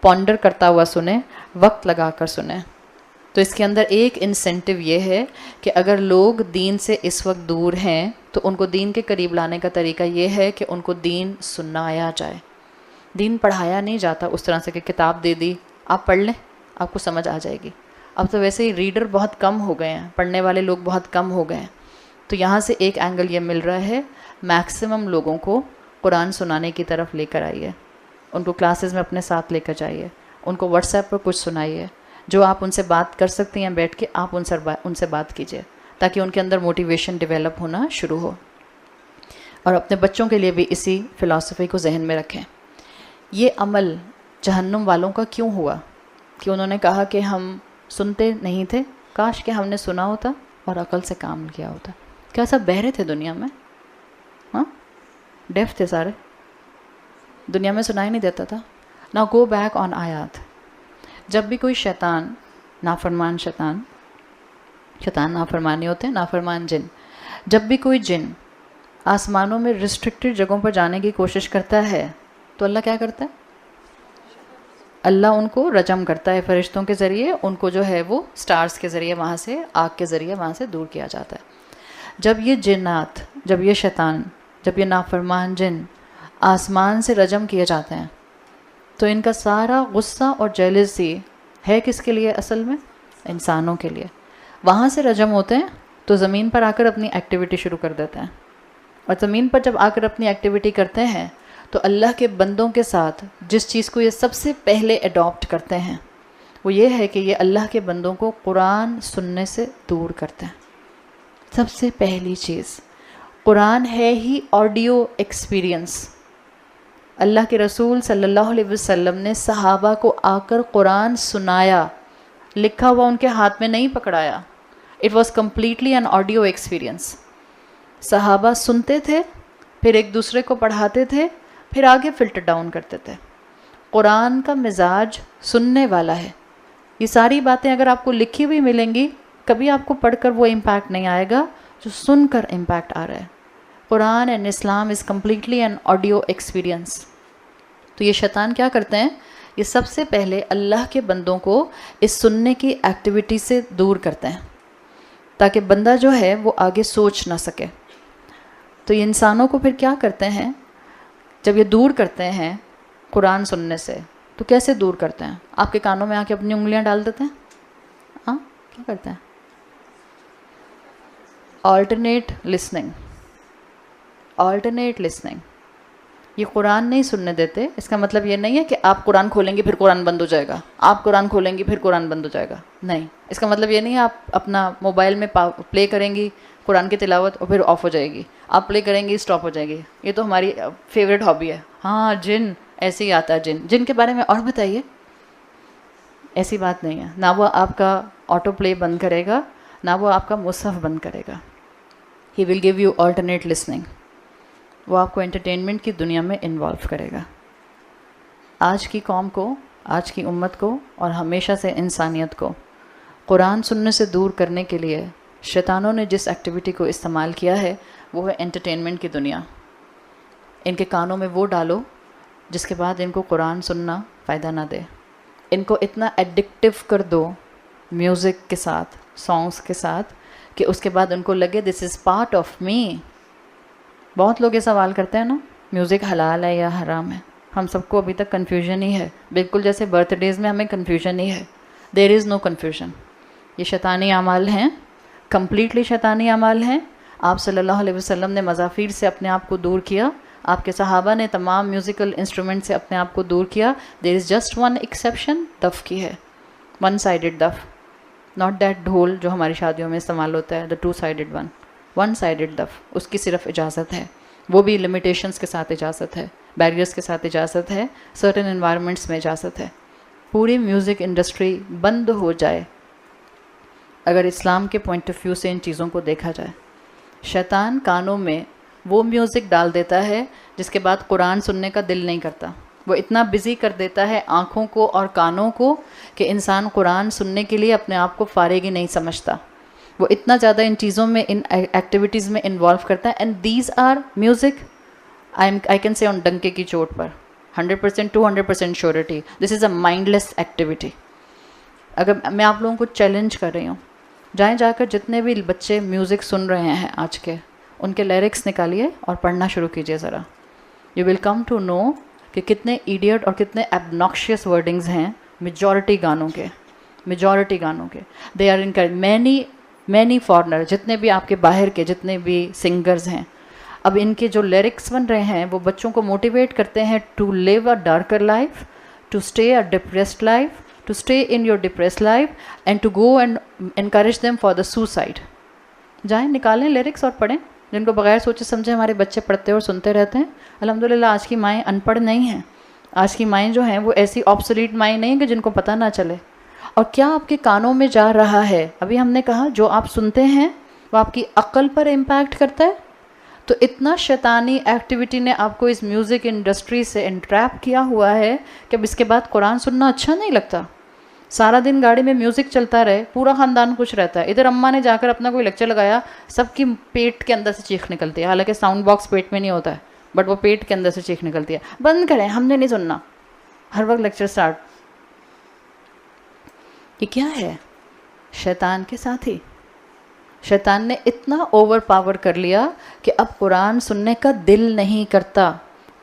پونڈر کرتا ہوا سنے، وقت لگا کر سنے. تو اس کے اندر ایک انسینٹیو یہ ہے کہ اگر لوگ دین سے اس وقت دور ہیں تو ان کو دین کے قریب لانے کا طریقہ یہ ہے کہ ان کو دین سنایا جائے. دین پڑھایا نہیں جاتا اس طرح سے کہ کتاب دے دی آپ پڑھ لیں آپ کو سمجھ آ جائے گی. اب تو ویسے ہی ریڈر بہت کم ہو گئے ہیں، پڑھنے والے لوگ بہت کم ہو گئے ہیں. تو یہاں سے ایک اینگل یہ مل رہا ہے، میکسیمم لوگوں کو قرآن سنانے کی طرف لے کر آئیے، ان کو کلاسز میں اپنے ساتھ لے کر جائیے، ان کو واٹس ایپ پر کچھ سنائیے. جو آپ ان سے بات کر سکتی ہیں بیٹھ کے آپ ان سے بات کیجیے تاکہ ان کے اندر موٹیویشن ڈیولپ ہونا شروع ہو. اور اپنے بچوں کے لیے بھی اسی فلسفی کو ذہن میں رکھیں. یہ عمل جہنم والوں کا کیوں ہوا کہ انہوں نے کہا کہ ہم سنتے نہیں تھے، کاش کہ ہم نے سنا ہوتا اور عقل سے کام کیا ہوتا. کیا سب بہرے تھے دنیا میں؟ ہاں، ڈیف تھے سارے، دنیا میں سنائی نہیں دیتا تھا. نا گو بیک آن آیات. جب بھی کوئی شیطان نافرمانی ہوتے ہیں، نافرمان جن، جب بھی کوئی جن آسمانوں میں ریسٹرکٹڈ جگہوں پر جانے کی کوشش کرتا ہے تو اللہ کیا کرتا ہے؟ اللہ ان کو رجم کرتا ہے فرشتوں کے ذریعے، ان کو جو ہے وہ سٹارز کے ذریعے وہاں سے، آگ کے ذریعے وہاں سے دور کیا جاتا ہے. جب یہ جنات، جب یہ شیطان، جب یہ نافرمان جن آسمان سے رجم کیے جاتے ہیں تو ان کا سارا غصہ اور جیلسی ہے کس کے لیے؟ اصل میں انسانوں کے لیے. وہاں سے رجم ہوتے ہیں تو زمین پر آ کر اپنی ایکٹیویٹی شروع کر دیتے ہیں، اور زمین پر جب آ کر اپنی ایکٹیویٹی کرتے ہیں تو اللہ کے بندوں کے ساتھ جس چیز کو یہ سب سے پہلے اڈاپٹ کرتے ہیں وہ یہ ہے کہ یہ اللہ کے بندوں کو قرآن سننے سے دور کرتے ہیں. سب سے پہلی چیز قرآن ہے ہی آڈیو ایکسپیرینس. اللہ کے رسول صلی اللہ علیہ وسلم نے صحابہ کو آ کر قرآن سنایا، لکھا ہوا ان کے ہاتھ میں نہیں پکڑایا. It was completely an audio experience. صحابہ سنتے تھے، پھر ایک دوسرے کو پڑھاتے تھے، پھر آگے فلٹر ڈاؤن کرتے تھے. قرآن کا مزاج سننے والا ہے. یہ ساری باتیں اگر آپ کو لکھی ہوئی ملیں گی کبھی آپ کو پڑھ کر وہ امپیکٹ نہیں آئے گا جو سن کر امپیکٹ آ رہا ہے. Quran and Islam is completely an audio experience. تو یہ شیطان کیا کرتے ہیں؟ یہ سب سے پہلے اللہ کے بندوں کو اس سننے کی ایکٹیویٹی سے دور کرتے ہیں تاکہ بندہ جو ہے وہ آگے سوچ نہ سکے. تو یہ انسانوں کو پھر کیا کرتے ہیں جب یہ دور کرتے ہیں قرآن سننے سے؟ تو کیسے دور کرتے ہیں؟ آپ کے کانوں میں آ کے اپنی انگلیاں ڈال دیتے ہیں. ہاں، کیا کرتے ہیں؟ Alternate listening. یہ قرآن نہیں سننے دیتے. اس کا مطلب یہ نہیں ہے کہ آپ قرآن کھولیں گے پھر قرآن بند ہو جائے گا, آپ قرآن کھولیں گی پھر قرآن بند ہو جائے گا. نہیں, اس کا مطلب یہ نہیں ہے آپ اپنا موبائل میں پلے کریں گی قرآن کی تلاوت اور پھر آف ہو جائے گی, آپ پلے کریں گی اسٹاپ ہو جائے گی. یہ تو ہماری فیوریٹ ہابی ہے. ہاں جن ایسے ہی آتا ہے, جن کے بارے میں اور بتائیے. ایسی بات نہیں ہے. نہ وہ آپ کا آٹو پلے بند کرے گا, نہ وہ آپ کا مصحف بند کرے گا. He will give you alternate listening. وہ آپ کو انٹرٹینمنٹ کی دنیا میں انوالو کرے گا. آج کی قوم کو, آج کی امت کو اور ہمیشہ سے انسانیت کو قرآن سننے سے دور کرنے کے لیے شیطانوں نے جس ایکٹیویٹی کو استعمال کیا ہے وہ ہے انٹرٹینمنٹ کی دنیا. ان کے کانوں میں وہ ڈالو جس کے بعد ان کو قرآن سننا فائدہ نہ دے. ان کو اتنا ایڈکٹیو کر دو میوزک کے ساتھ, سانگس کے ساتھ, کہ اس کے بعد ان کو لگے دس از پارٹ آف می. بہت لوگ یہ سوال کرتے ہیں نا, میوزک حلال ہے یا حرام ہے. ہم سب کو ابھی تک کنفیوژن ہی ہے, بالکل جیسے برتھ ڈیز میں ہمیں کنفیوژن ہی ہے. دیر از نو کنفیوژن. یہ شیطانی اعمال ہیں, کمپلیٹلی شیطانی اعمال ہیں. آپ صلی اللہ علیہ وسلم نے مزافیر سے اپنے آپ کو دور کیا, آپ کے صحابہ نے تمام میوزیکل انسٹرومنٹ سے اپنے آپ کو دور کیا. دیر از جسٹ ون ایکسیپشن, دف کی ہے, ون سائیڈڈ دف, ناٹ دیٹ ڈھول جو ہماری شادیوں میں استعمال ہوتا ہے, the two sided one. One sided دف, اس کی صرف اجازت ہے, وہ بھی لمیٹیشنس کے ساتھ اجازت ہے, بیریئرس کے ساتھ اجازت ہے, سرٹن انوائرمنٹس میں اجازت ہے. پوری میوزک انڈسٹری بند ہو جائے اگر اسلام کے پوائنٹ آف ویو سے ان چیزوں کو دیکھا جائے. شیطان کانوں میں وہ میوزک ڈال دیتا ہے جس کے بعد قرآن سننے کا دل نہیں کرتا. وہ اتنا بزی کر دیتا ہے آنکھوں کو اور کانوں کو کہ انسان قرآن سننے کے لیے اپنے آپ کو فارغ ہی نہیں سمجھتا. وہ اتنا زیادہ ان چیزوں میں, ان ایکٹیویٹیز میں انوالو کرتا ہے. And these are music, I can say on ڈنکے کی چوٹ پر 100% 200% surety, this is a mindless activity. اگر میں آپ لوگوں کو چیلنج کر رہی ہوں, جائیں جا کر جتنے بھی بچے میوزک سن رہے ہیں آج کے, ان کے لیرکس نکالیے اور پڑھنا شروع کیجیے ذرا. You will come to know کہ کتنے ایڈیٹ اور کتنے ایبناکشیس ورڈنگز ہیں میجورٹی گانوں کے, میجورٹی گانوں کے. They are in many foreigner, جتنے بھی آپ کے باہر کے جتنے بھی سنگرز ہیں, اب ان کے جو لیرکس بن رہے ہیں وہ بچوں کو موٹیویٹ کرتے ہیں to live a darker life, to stay a depressed life, to stay in your depressed life and to go and encourage them for the suicide. جائیں نکالیں لیرکس اور پڑھیں, جن کو بغیر سوچے سمجھے ہمارے بچے پڑھتے اور سنتے رہتے ہیں. الحمدللہ آج کی مائیں ان پڑھ نہیں ہیں. آج کی مائیں جو ہیں وہ ایسی آبسولیٹ مائیں نہیں ہیں کہ جن کو پتہ نہ چلے. اور کیا آپ کے کانوں میں جا رہا ہے, ابھی ہم نے کہا جو آپ سنتے ہیں وہ آپ کی عقل پر امپیکٹ کرتا ہے. تو اتنا شیطانی ایکٹیویٹی نے آپ کو اس میوزک انڈسٹری سے انٹریپ کیا ہوا ہے کہ اب اس کے بعد قرآن سننا اچھا نہیں لگتا. سارا دن گاڑی میں میوزک چلتا رہے, پورا خاندان خوش رہتا ہے. ادھر اماں نے جا کر اپنا کوئی لیکچر لگایا, سب کی پیٹ کے اندر سے چیخ نکلتی ہے, حالانکہ ساؤنڈ باکس پیٹ میں نہیں ہوتا ہے, بٹ وہ پیٹ کے اندر سے چیخ نکلتی ہے. بند کریں, ہم نے نہیں سننا. ہر وقت لیکچر سٹارٹ. یہ کیا ہے؟ شیطان کے ساتھی. شیطان نے اتنا اوور پاور کر لیا کہ اب قرآن سننے کا دل نہیں کرتا,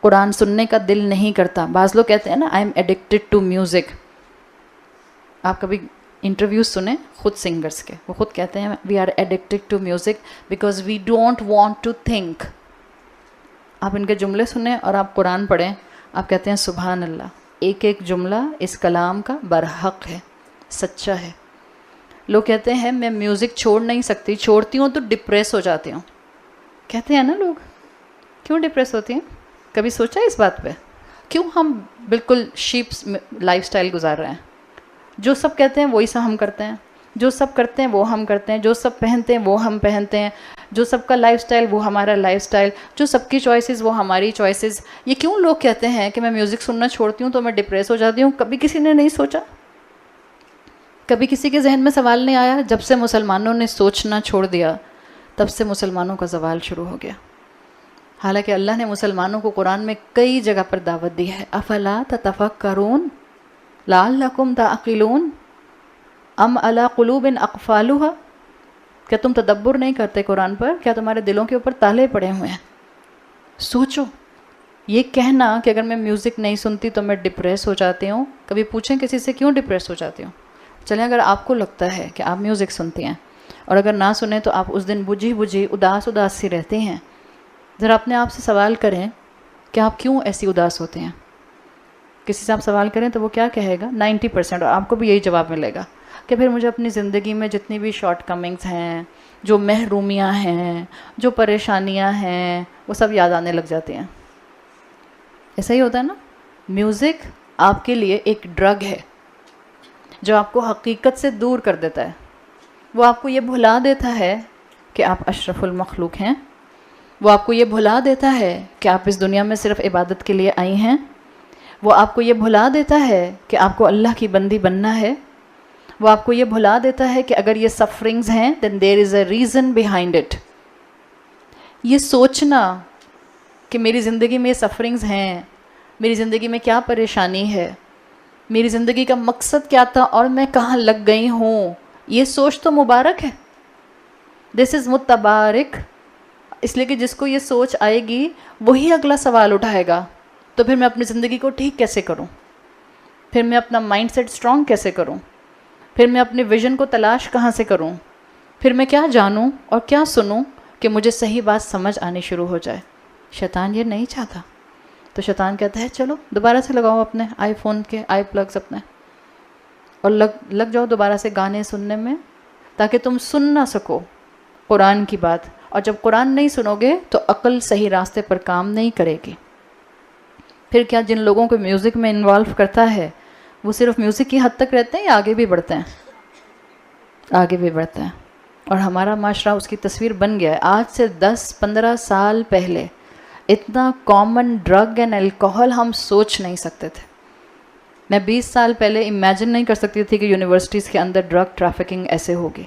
قرآن سننے کا دل نہیں کرتا. بعض لوگ کہتے ہیں نا, I am addicted to music. آپ کبھی انٹرویوز سنیں خود سنگرس کے, وہ خود کہتے ہیں we are addicted to music because we don't want to think. آپ ان کے جملے سنیں اور آپ قرآن پڑھیں, آپ کہتے ہیں سبحان اللہ, ایک ایک جملہ اس کلام کا برحق ہے, سچا ہے. لوگ کہتے ہیں میں میوزک چھوڑ نہیں سکتی, چھوڑتی ہوں تو ڈپریس ہو جاتی ہوں. کہتے ہیں نا لوگ, کیوں ڈپریس ہوتی ہیں؟ کبھی سوچا اس بات پہ؟ کیوں ہم بالکل شیپس لائف سٹائل گزار رہے ہیں؟ جو سب کہتے ہیں وہی سا ہم کرتے ہیں, جو سب کرتے ہیں وہ ہم کرتے ہیں, جو سب پہنتے ہیں وہ ہم پہنتے ہیں, جو سب کا لائف سٹائل وہ ہمارا لائف سٹائل, جو سب کی چوائسیز وہ ہماری چوائسیز. یہ کیوں لوگ کہتے ہیں کہ میں میوزک سننا چھوڑتی ہوں تو میں ڈپریس ہو جاتی ہوں؟ کبھی کسی نے نہیں سوچا؟ کبھی کسی کے ذہن میں سوال نہیں آیا؟ جب سے مسلمانوں نے سوچنا چھوڑ دیا تب سے مسلمانوں کا زوال شروع ہو گیا. حالانکہ اللہ نے مسلمانوں کو قرآن میں کئی جگہ پر دعوت دی ہے. افلا تتفکرون لعلکم تعقلون ام علی قلوب اقفالها. کیا تم تدبر نہیں کرتے قرآن پر؟ کیا تمہارے دلوں کے اوپر تالے پڑے ہوئے ہیں؟ سوچو. یہ کہنا کہ اگر میں میوزک نہیں سنتی تو میں ڈپریس ہو جاتی ہوں, کبھی پوچھیں کسی سے کیوں ڈپریس ہو جاتی ہوں؟ چلیں اگر آپ کو لگتا ہے کہ آپ میوزک سنتی ہیں اور اگر نہ سنیں تو آپ اس دن بجھی اداس سی رہتی ہیں, ذرا اپنے آپ سے سوال کریں کہ آپ کیوں ایسی اداس ہوتے ہیں. کسی سے آپ سوال کریں تو وہ کیا کہے گا؟ 90%. اور آپ کو بھی یہی جواب ملے گا کہ پھر مجھے اپنی زندگی میں جتنی بھی شارٹ کمنگز ہیں، جو محرومیاں ہیں، جو پریشانیاں ہیں، وہ سب یاد آنے لگ جاتی ہیں. ایسا ہی ہوتا ہے نا. میوزک آپ کے لیے ایک ڈرگ ہے جو آپ کو حقیقت سے دور کر دیتا ہے. وہ آپ کو یہ بھلا دیتا ہے کہ آپ اشرف المخلوق ہیں. وہ آپ کو یہ بھلا دیتا ہے کہ آپ اس دنیا میں صرف عبادت کے لیے آئی ہیں. وہ آپ کو یہ بھلا دیتا ہے کہ آپ کو اللہ کی بندی بننا ہے. وہ آپ کو یہ بھلا دیتا ہے کہ اگر یہ سفرنگز ہیں then there is a reason behind it. یہ سوچنا کہ میری زندگی میں یہ سفرنگز ہیں، میری زندگی میں کیا پریشانی ہے، میری زندگی کا مقصد کیا تھا اور میں کہاں لگ گئی ہوں، یہ سوچ تو مبارک ہے. دس از متبارک. اس لیے کہ جس کو یہ سوچ آئے گی وہی اگلا سوال اٹھائے گا، تو پھر میں اپنی زندگی کو ٹھیک کیسے کروں، پھر میں اپنا مائنڈ سیٹ اسٹرانگ کیسے کروں، پھر میں اپنے ویژن کو تلاش کہاں سے کروں، پھر میں کیا جانوں اور کیا سنوں کہ مجھے صحیح بات سمجھ آنی شروع ہو جائے. شیطان یہ نہیں چاہتا. تو شیطان کہتا ہے چلو دوبارہ سے لگاؤ اپنے آئی فون کے آئی پلگز اپنے، اور لگ جاؤ دوبارہ سے گانے سننے میں، تاکہ تم سن نہ سکو قرآن کی بات. اور جب قرآن نہیں سنو گے تو عقل صحیح راستے پر کام نہیں کرے گی. پھر کیا جن لوگوں کو میوزک میں انوالو کرتا ہے وہ صرف میوزک کی حد تک رہتے ہیں یا آگے بھی بڑھتے ہیں؟ آگے بھی بڑھتے ہیں. اور ہمارا معاشرہ اس کی تصویر بن گیا ہے. آج سے 10-15 سال پہلے اتنا کامن ڈرگ اینڈ الکوہل ہم سوچ نہیں سکتے تھے. میں 20 سال پہلے امیجن نہیں کر سکتی تھی کہ یونیورسٹیز کے اندر ڈرگ ٹریفکنگ ایسے ہوگی،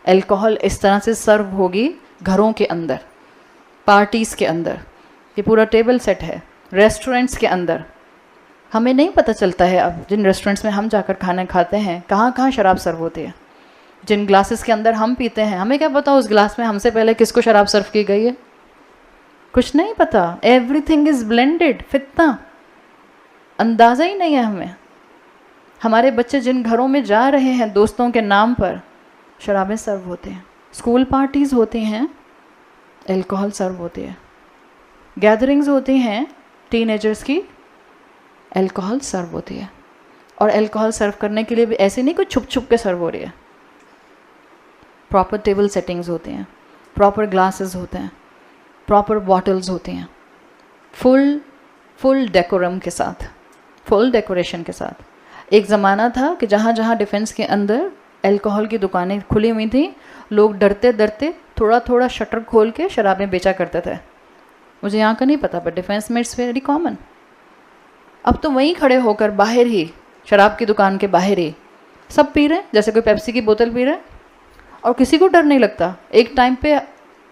الکوہل اس طرح سے سرو ہوگی گھروں کے اندر، پارٹیز کے اندر. یہ پورا ٹیبل سیٹ ہے. ریسٹورنٹس کے اندر ہمیں نہیں پتہ چلتا ہے اب جن ریسٹورنٹس میں ہم جا کر کھانا کھاتے ہیں کہاں کہاں شراب سرو ہوتی ہے. جن گلاسز کے اندر ہم پیتے ہیں ہمیں کیا پتہ اس گلاس میں ہم سے پہلے کس کو شراب سرو کی گئی ہے؟ کچھ نہیں پتہ. Every thing is blended. فتنہ، اندازہ ہی نہیں ہے ہمیں. ہمارے بچے جن گھروں میں جا رہے ہیں دوستوں کے نام پر، شرابیں سرو ہوتے ہیں. اسکول پارٹیز ہوتی ہیں، الکوہل سرو ہوتی ہے. گیدرنگز ہوتی ہیں ٹین ایجرز کی، الکوہل سرو ہوتی ہے. اور الکوہل سرو کرنے کے لیے بھی ایسے نہیں کوئی چھپ چھپ کے سرو ہو رہی ہے. پراپر ٹیبل سیٹنگز ہوتے ہیں، پراپر گلاسز ہوتے ہیں، پراپر باٹلز ہوتی ہیں، فل ڈیکورم کے ساتھ، فل ڈیکوریشن کے ساتھ. ایک زمانہ تھا کہ جہاں جہاں ڈیفنس کے اندر الکوہل کی دکانیں کھلی ہوئی تھیں، لوگ ڈرتے ڈرتے تھوڑا تھوڑا شٹر کھول کے شرابیں بیچا کرتے تھے. مجھے یہاں کا نہیں پتا بٹ ڈیفنس میں اٹس ویری کامن. اب تو وہیں کھڑے ہو کر باہر ہی، شراب کی دکان کے باہر ہی سب پی رہے ہیں جیسے کوئی پیپسی کی بوتل پی رہے ہیں، اور کسی کو ڈر نہیں لگتا. ایک ٹائم پہ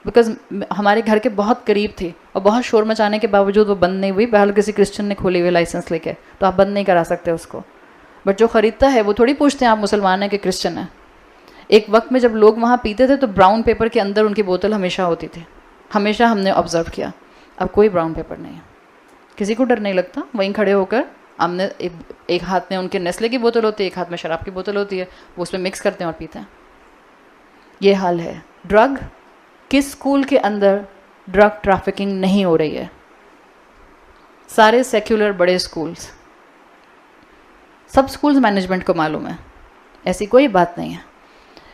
بیکاز ہمارے گھر کے بہت قریب تھی اور بہت شور مچانے کے باوجود وہ بند نہیں ہوئی. بہرحال کسی کرسچن نے کھولی ہوئی لائسنس لے کے، تو آپ بند نہیں کرا سکتے اس کو. بٹ جو خریدتا ہے وہ تھوڑی پوچھتے ہیں آپ مسلمان ہیں کہ کرسچن ہیں. ایک وقت میں جب لوگ وہاں پیتے تھے تو براؤن پیپر کے اندر ان کی بوتل ہمیشہ ہوتی تھی. ہمیشہ ہم نے آبزرو کیا. اب کوئی براؤن پیپر نہیں ہے، کسی کو ڈر نہیں لگتا. وہیں کھڑے ہو کر ہم نے ایک ہاتھ میں ان کے نیسلے کی بوتل ہوتی ہے، ایک ہاتھ میں شراب کی بوتل ہوتی ہے، وہ اس میں مکس کرتے ہیں اور پیتے ہیں. یہ حال ہے. ڈرگ، کس اسکول کے اندر ڈرگ ٹریفکنگ نہیں ہو رہی ہے؟ سارے سیکولر بڑے اسکولس، سب اسکولز مینجمنٹ کو معلوم ہے. ایسی کوئی بات نہیں ہے.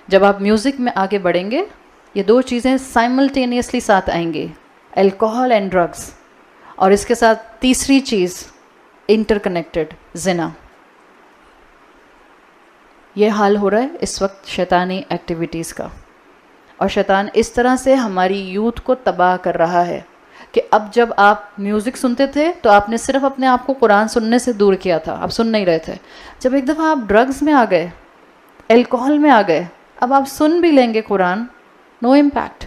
جب آپ میوزک میں آگے بڑھیں گے یہ دو چیزیں سائملٹینیسلی ساتھ آئیں گی، الکوہل اینڈ ڈرگس. اور اس کے ساتھ تیسری چیز انٹر کنیکٹڈ، زنا. یہ حال ہو رہا ہے اس وقت شیطانی ایکٹیویٹیز کا. اور شیطان اس طرح سے ہماری یوتھ کو تباہ کر رہا ہے کہ اب جب آپ میوزک سنتے تھے تو آپ نے صرف اپنے آپ کو قرآن سننے سے دور کیا تھا، آپ سن نہیں رہے تھے. جب ایک دفعہ آپ ڈرگز میں آ گئے، الکوہل میں آ گئے، اب آپ سن بھی لیں گے قرآن، نو امپیکٹ.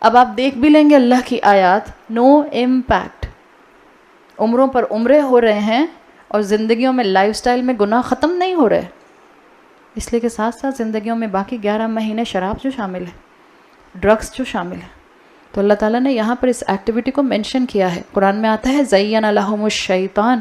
اب آپ دیکھ بھی لیں گے اللہ کی آیات، نو امپیکٹ. عمروں پر عمرے ہو رہے ہیں اور زندگیوں میں لائف سٹائل میں گناہ ختم نہیں ہو رہے. اس لیے کہ ساتھ ساتھ زندگیوں میں باقی 11 مہینے شراب جو شامل ہے، ڈرگس جو شامل ہے. تو اللہ تعالیٰ نے یہاں پر اس ایکٹیویٹی کو مینشن کیا ہے. قرآن میں آتا ہے زین لہم الشیطان،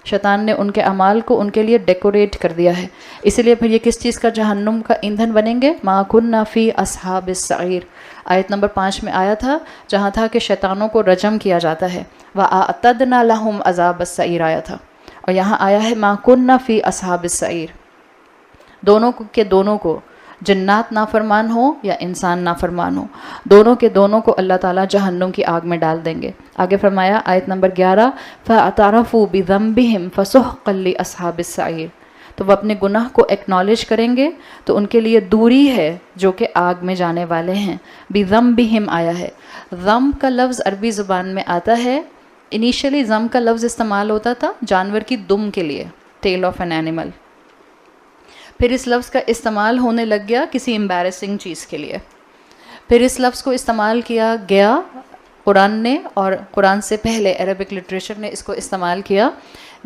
شیطان نے ان کے اعمال کو ان کے لیے ڈیکوریٹ کر دیا ہے. اسی لیے پھر یہ کس چیز کا جہنم کا ایندھن بنیں گے؟ ما کنا فی اصحاب السعیر. آیت نمبر 5 میں آیا تھا جہاں تھا کہ شیطانوں کو رجم کیا جاتا ہے. وَأَعْتَدْنَا لَهُمْ عَذَابَ السَّعِيرِ آیا تھا، اور یہاں آیا ہے مَا كُنَّا فِي أَصْحَابِ السَّعِيرِ. دونوں کو جنات نافرمان ہو یا انسان نافرمان ہو، دونوں کو اللہ تعالیٰ جہنم کی آگ میں ڈال دیں گے. آگے فرمایا آیت نمبر 11 فَاعْتَرَفُوا بِذَنبِهِمْ فَسُحْقًا لِأَصْحَابِ السَّعِيرِ. تو وہ اپنے گناہ کو ایکنالج کریں گے تو ان کے لیے دوری ہے جو کہ آگ میں جانے والے ہیں. بِذَنبِهِمْ آیا ہے. ذم کا لفظ عربی زبان میں آتا ہے. انیشلی ذم کا لفظ استعمال ہوتا تھا جانور کی دم کے لیے، ٹیل آف این اینیمل. پھر اس لفظ کا استعمال ہونے لگ گیا کسی امبیرسنگ چیز کے لیے. پھر اس لفظ کو استعمال کیا گیا قرآن نے، اور قرآن سے پہلے عربک لٹریچر نے اس کو استعمال کیا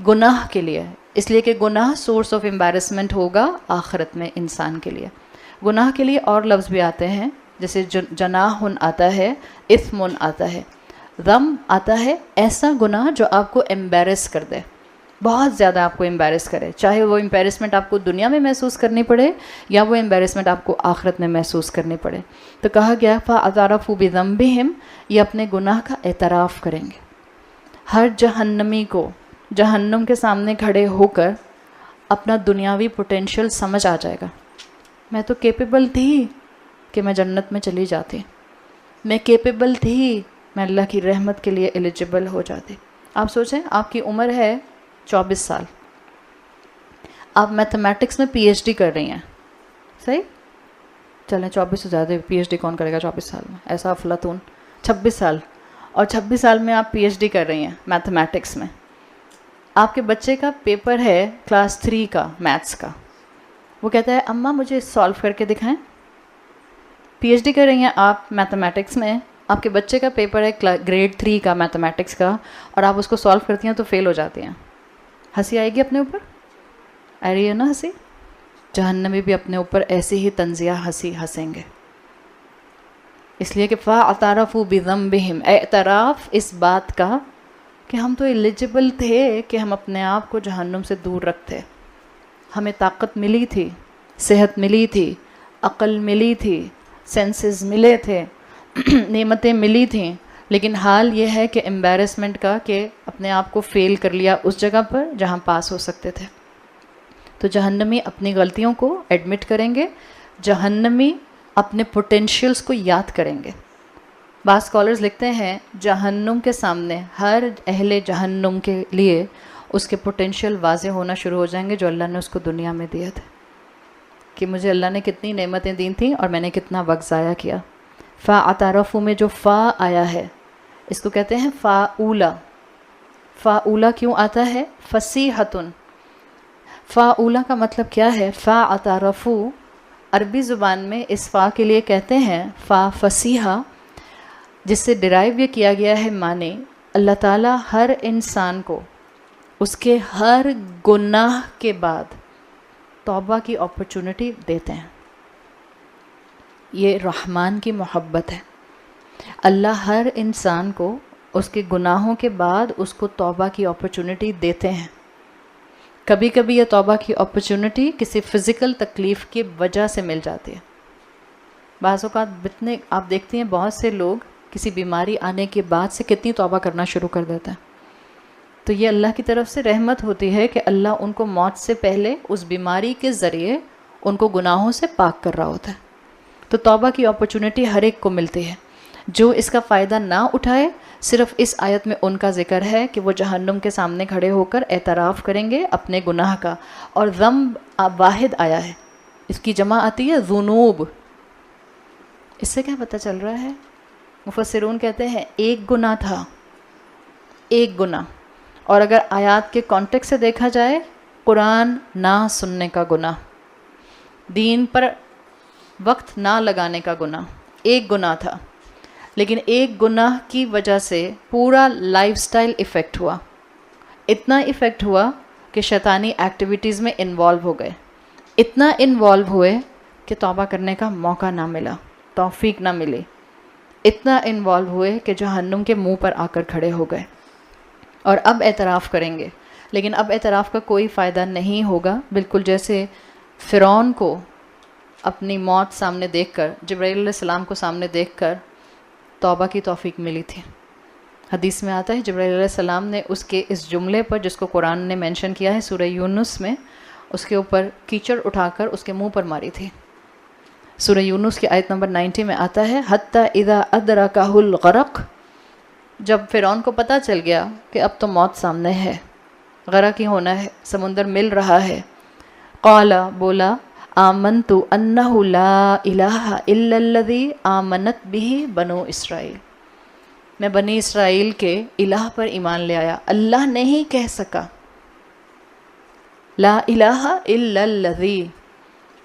گناہ کے لیے، اس لیے کہ گناہ سورس آف امبیرسمنٹ ہوگا آخرت میں انسان کے لیے. گناہ کے لیے اور لفظ بھی آتے ہیں، جیسے جناح آتا ہے، اثم آتا ہے، ذم آتا ہے ایسا گناہ جو آپ کو امبیرس کر دے، بہت زیادہ آپ کو امبیرس کرے، چاہے وہ امبیرسمنٹ آپ کو دنیا میں محسوس کرنی پڑے یا وہ امبیرسمنٹ آپ کو آخرت میں محسوس کرنی پڑے. تو کہا گیا فَاعْتَرَفُوا بِذَنبِهِمْ، یہ اپنے گناہ کا اعتراف کریں گے. ہر جہنمی کو جہنم کے سامنے کھڑے ہو کر اپنا دنیاوی پوٹینشیل سمجھ آ جائے گا. میں تو کیپیبل تھی کہ میں جنت میں چلی جاتی، میں کیپیبل تھی میں اللہ کی رحمت کے لیے ایلیجبل ہو جاتی. آپ سوچیں آپ کی عمر ہے 24 سال، آپ میتھمیٹکس میں پی ایچ ڈی کر رہی ہیں، صحیح؟ چلیں 24 سے زیادہ پی ایچ ڈی کون کرے گا 24 سال میں، ایسا افلاطون. 26 سال، اور 26 سال میں آپ پی ایچ ڈی کر رہی ہیں میتھمیٹکس میں. آپ کے بچے کا پیپر ہے کلاس 3 کا میتھس کا، وہ کہتا ہے اماں مجھے سالو کر کے دکھائیں. پی ایچ ڈی کر رہی ہیں آپ میتھمیٹکس میں، آپ کے بچے کا پیپر ہے گریڈ 3 کا میتھمیٹکس کا، اور آپ اس کو سالو کرتی ہیں تو فیل ہو جاتی ہیں. ہنسی آئے گی اپنے اوپر؟ آ رہی ہے نا ہنسی؟ جہنمی بھی اپنے اوپر ایسی ہی طنزیہ ہنسی ہنسیں گے. اس لیے کہ فَاعْتَرَفُوا بِذَنبِهِمْ، اعتراف اس بات کا کہ ہم تو ایلیجبل تھے کہ ہم اپنے آپ کو جہنم سے دور رکھتے. ہمیں طاقت ملی تھی، صحت ملی تھی، عقل ملی تھی، سینسز ملے تھے، نعمتیں ملی تھیں، لیکن حال یہ ہے کہ امبیرسمنٹ کا کہ اپنے آپ کو فیل کر لیا اس جگہ پر جہاں پاس ہو سکتے تھے. تو جہنمی اپنی غلطیوں کو ایڈمٹ کریں گے، جہنمی اپنے پوٹینشیلز کو یاد کریں گے. بعض اسکالرز لکھتے ہیں جہنم کے سامنے ہر اہل جہنم کے لیے اس کے پوٹینشیل واضح ہونا شروع ہو جائیں گے جو اللہ نے اس کو دنیا میں دیے تھے، کہ مجھے اللہ نے کتنی نعمتیں دی تھیں اور میں نے کتنا وقت ضائع کیا. فَاعْتَرَفُوا میں جو فا آیا ہے اس کو کہتے ہیں فاعولا. فاعولا کیوں آتا ہے؟ فصیحتن. فاعولا کا مطلب کیا ہے؟ فاعْتَرَفُوا عربی زبان میں اس فا کے لیے کہتے ہیں فا فصیحہ، جس سے ڈرائیو یہ کیا گیا ہے معنی اللہ تعالیٰ ہر انسان کو اس کے ہر گناہ کے بعد توبہ کی اپرچونٹی دیتے ہیں. یہ رحمان کی محبت ہے. اللہ ہر انسان کو اس کے گناہوں کے بعد اس کو توبہ کی اپرچونٹی دیتے ہیں. کبھی کبھی یہ توبہ کی اپرچونٹی کسی فزیکل تکلیف کی وجہ سے مل جاتی ہے. بعض اوقات آپ دیکھتے ہیں بہت سے لوگ کسی بیماری آنے کے بعد سے کتنی توبہ کرنا شروع کر دیتے ہیں. تو یہ اللہ کی طرف سے رحمت ہوتی ہے کہ اللہ ان کو موت سے پہلے اس بیماری کے ذریعے ان کو گناہوں سے پاک کر رہا ہوتا ہے. تو توبہ کی اپرچونٹی ہر ایک کو ملتی ہے. جو اس کا فائدہ نہ اٹھائے، صرف اس آیت میں ان کا ذکر ہے کہ وہ جہنم کے سامنے کھڑے ہو کر اعتراف کریں گے اپنے گناہ کا. اور ذنب واحد آیا ہے، اس کی جمع آتی ہے ذنوب. اس سے کیا پتہ چل رہا ہے؟ مفسرون کہتے ہیں ایک گناہ تھا، ایک گناہ. اور اگر آیات کے کانٹیکٹ سے دیکھا جائے، قرآن نہ سننے کا گناہ، دین پر وقت نہ لگانے کا گناہ، ایک گناہ تھا. لیکن ایک گناہ کی وجہ سے پورا لائف سٹائل افیکٹ ہوا. اتنا افیکٹ ہوا کہ شیطانی ایکٹیویٹیز میں انوالو ہو گئے، اتنا انوالو ہوئے کہ توبہ کرنے کا موقع نہ ملا، توفیق نہ ملی. اتنا انوالو ہوئے کہ جہنم کے منہ پر آ کر کھڑے ہو گئے. اور اب اعتراف کریں گے، لیکن اب اعتراف کا کوئی فائدہ نہیں ہوگا. بالکل جیسے فرعون کو اپنی موت سامنے دیکھ کر، جبرائیل علیہ السلام کو سامنے دیکھ کر توبہ کی توفیق ملی تھی. حدیث میں آتا ہے جبرائیل علیہ السلام نے اس کے اس جملے پر جس کو قرآن نے مینشن کیا ہے سورہ یونس میں، اس کے اوپر کیچڑ اٹھا کر اس کے منہ پر ماری تھی۔ سورہ یونس کی آیت نمبر 90 میں آتا ہے حتی اذا ادرکہ الغرق، جب فرعون کو پتہ چل گیا کہ اب تو موت سامنے ہے، غرق ہی ہونا ہے، سمندر مل رہا ہے، قال بولا آمنت انہ لا الہ الا الذی آمنت بہ بنو اسرائیل، میں بنی اسرائیل کے الہ پر ایمان لے آیا۔ اللہ نہیں کہہ سکا لا الہ الا الذی،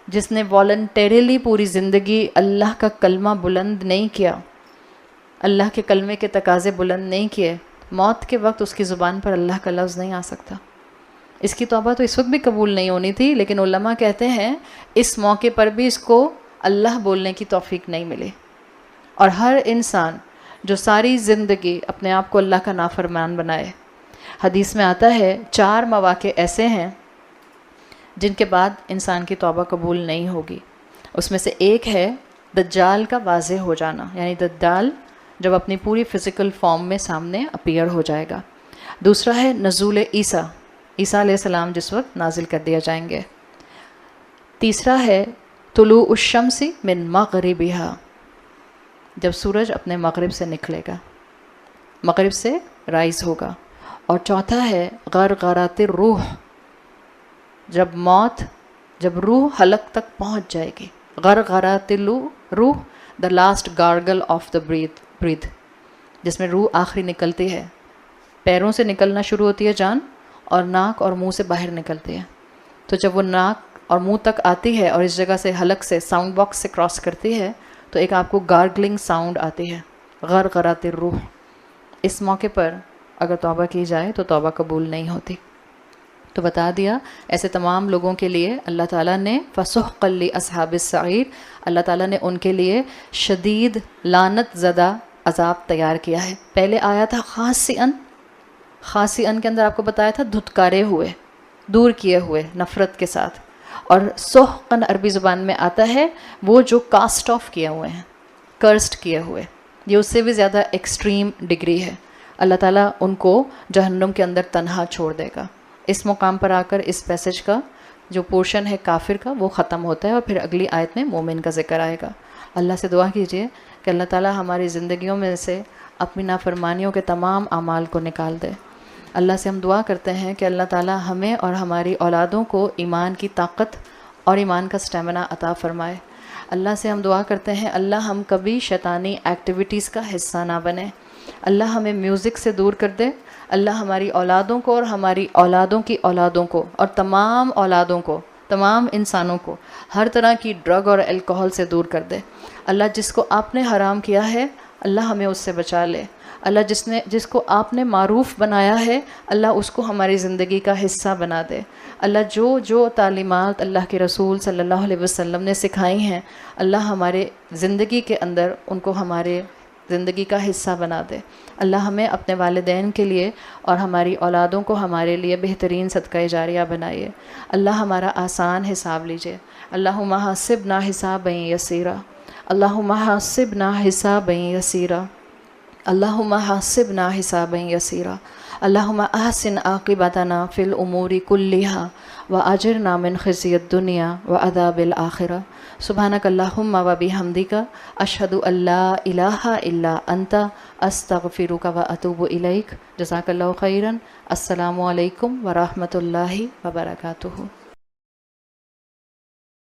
جس نے والنٹیریلی پوری زندگی اللہ کا کلمہ بلند نہیں کیا، اللہ کے کلمے کے تقاضے بلند نہیں کیے، موت کے وقت اس کی زبان پر اللہ کا لفظ نہیں آ سکتا۔ اس کی توبہ تو اس وقت بھی قبول نہیں ہونی تھی، لیکن علماء کہتے ہیں اس موقع پر بھی اس کو اللہ بولنے کی توفیق نہیں ملی۔ اور ہر انسان جو ساری زندگی اپنے آپ کو اللہ کا نافرمان بنائے، حدیث میں آتا ہے 4 مواقع ایسے ہیں جن کے بعد انسان کی توبہ قبول نہیں ہوگی۔ اس میں سے ایک ہے دجال کا واضح ہو جانا، یعنی دجال جب اپنی پوری فزیکل فارم میں سامنے اپیئر ہو جائے گا۔ دوسرا ہے نزول عیسیٰ، عیسیٰ علیہ السلام جس وقت نازل کر دیا جائیں گے۔ تیسرا ہے طلوع الشمس من مغربها، جب سورج اپنے مغرب سے نکلے گا، مغرب سے رائز ہوگا۔ اور چوتھا ہے غرغرات الروح، جب روح حلق تک پہنچ جائے گی، غرغرات الروح، the last gargle of the breath, جس میں روح آخری نکلتی ہے، پیروں سے نکلنا شروع ہوتی ہے جان، اور ناک اور منہ سے باہر نکلتی ہے۔ تو جب وہ ناک اور منہ تک آتی ہے اور اس جگہ سے حلق سے ساؤنڈ باکس سے کراس کرتی ہے تو ایک آپ کو گارگلنگ ساؤنڈ آتی ہے، غرغرات الروح۔ اس موقع پر اگر توبہ کی جائے تو توبہ قبول نہیں ہوتی۔ تو بتا دیا ایسے تمام لوگوں کے لیے اللہ تعالیٰ نے فسحقا لاصحاب السعیر، اللہ تعالیٰ نے ان کے لیے شدید لعنت زدہ عذاب تیار کیا ہے۔ پہلے آیا تھا خاصی ان کے اندر آپ کو بتایا تھا دھتکارے ہوئے، دور کیے ہوئے نفرت کے ساتھ، اور سحقاً عربی زبان میں آتا ہے وہ جو کاسٹ آف کیے ہوئے ہیں، کرسڈ کیے ہوئے، یہ اس سے بھی زیادہ ایکسٹریم ڈگری ہے۔ اللہ تعالیٰ ان کو جہنم کے اندر تنہا چھوڑ دے گا۔ اس مقام پر آ کر اس پیسج کا جو پورشن ہے کافر کا وہ ختم ہوتا ہے، اور پھر اگلی آیت میں مومن کا ذکر آئے گا۔ اللہ سے دعا کیجئے کہ اللہ تعالیٰ ہماری زندگیوں میں سے اپنی نافرمانیوں کے تمام اعمال کو نکال دے۔ اللہ سے ہم دعا کرتے ہیں کہ اللہ تعالیٰ ہمیں اور ہماری اولادوں کو ایمان کی طاقت اور ایمان کا سٹیمنا عطا فرمائے۔ اللہ سے ہم دعا کرتے ہیں اللہ ہم کبھی شیطانی ایکٹیویٹیز کا حصہ نہ بنیں، اللہ ہمیں میوزک سے دور کر دے، اللہ ہماری اولادوں کو اور ہماری اولادوں کی اولادوں کو اور تمام اولادوں کو، تمام انسانوں کو ہر طرح کی ڈرگ اور الکوہل سے دور کر دے۔ اللہ جس کو آپ نے حرام کیا ہے اللہ ہمیں اس سے بچا لے۔ اللہ جس کو آپ نے معروف بنایا ہے اللہ اس کو ہماری زندگی کا حصہ بنا دے۔ اللہ جو تعلیمات اللہ کے رسول صلی اللہ علیہ وسلم نے سکھائی ہیں اللہ ہمارے زندگی کے اندر ان کو ہمارے زندگی کا حصہ بنا دے۔ اللہ ہمیں اپنے والدین کے لیے اور ہماری اولادوں کو ہمارے لیے بہترین صدقہ جاریہ بنائیے۔ اللہ ہمارا آسان حساب لیجئے۔ اللہم حاسبنا حسابا یسیرا، اللہم حاسبنا حسابا یسیرا، اللہم حاسبنا حسابا یسیرا، اللہم احسن عاقبتنا فی الامور کلہا واجرنا من خزی الدنیا وعذاب الآخرہ۔ سبحانک اللہم وبحمدک اشہد ان لا الہ الا انت استغفرک واتوب الیک۔ جزاک اللہ خیرا۔ السلام علیکم ورحمۃ اللہ وبرکاتہ۔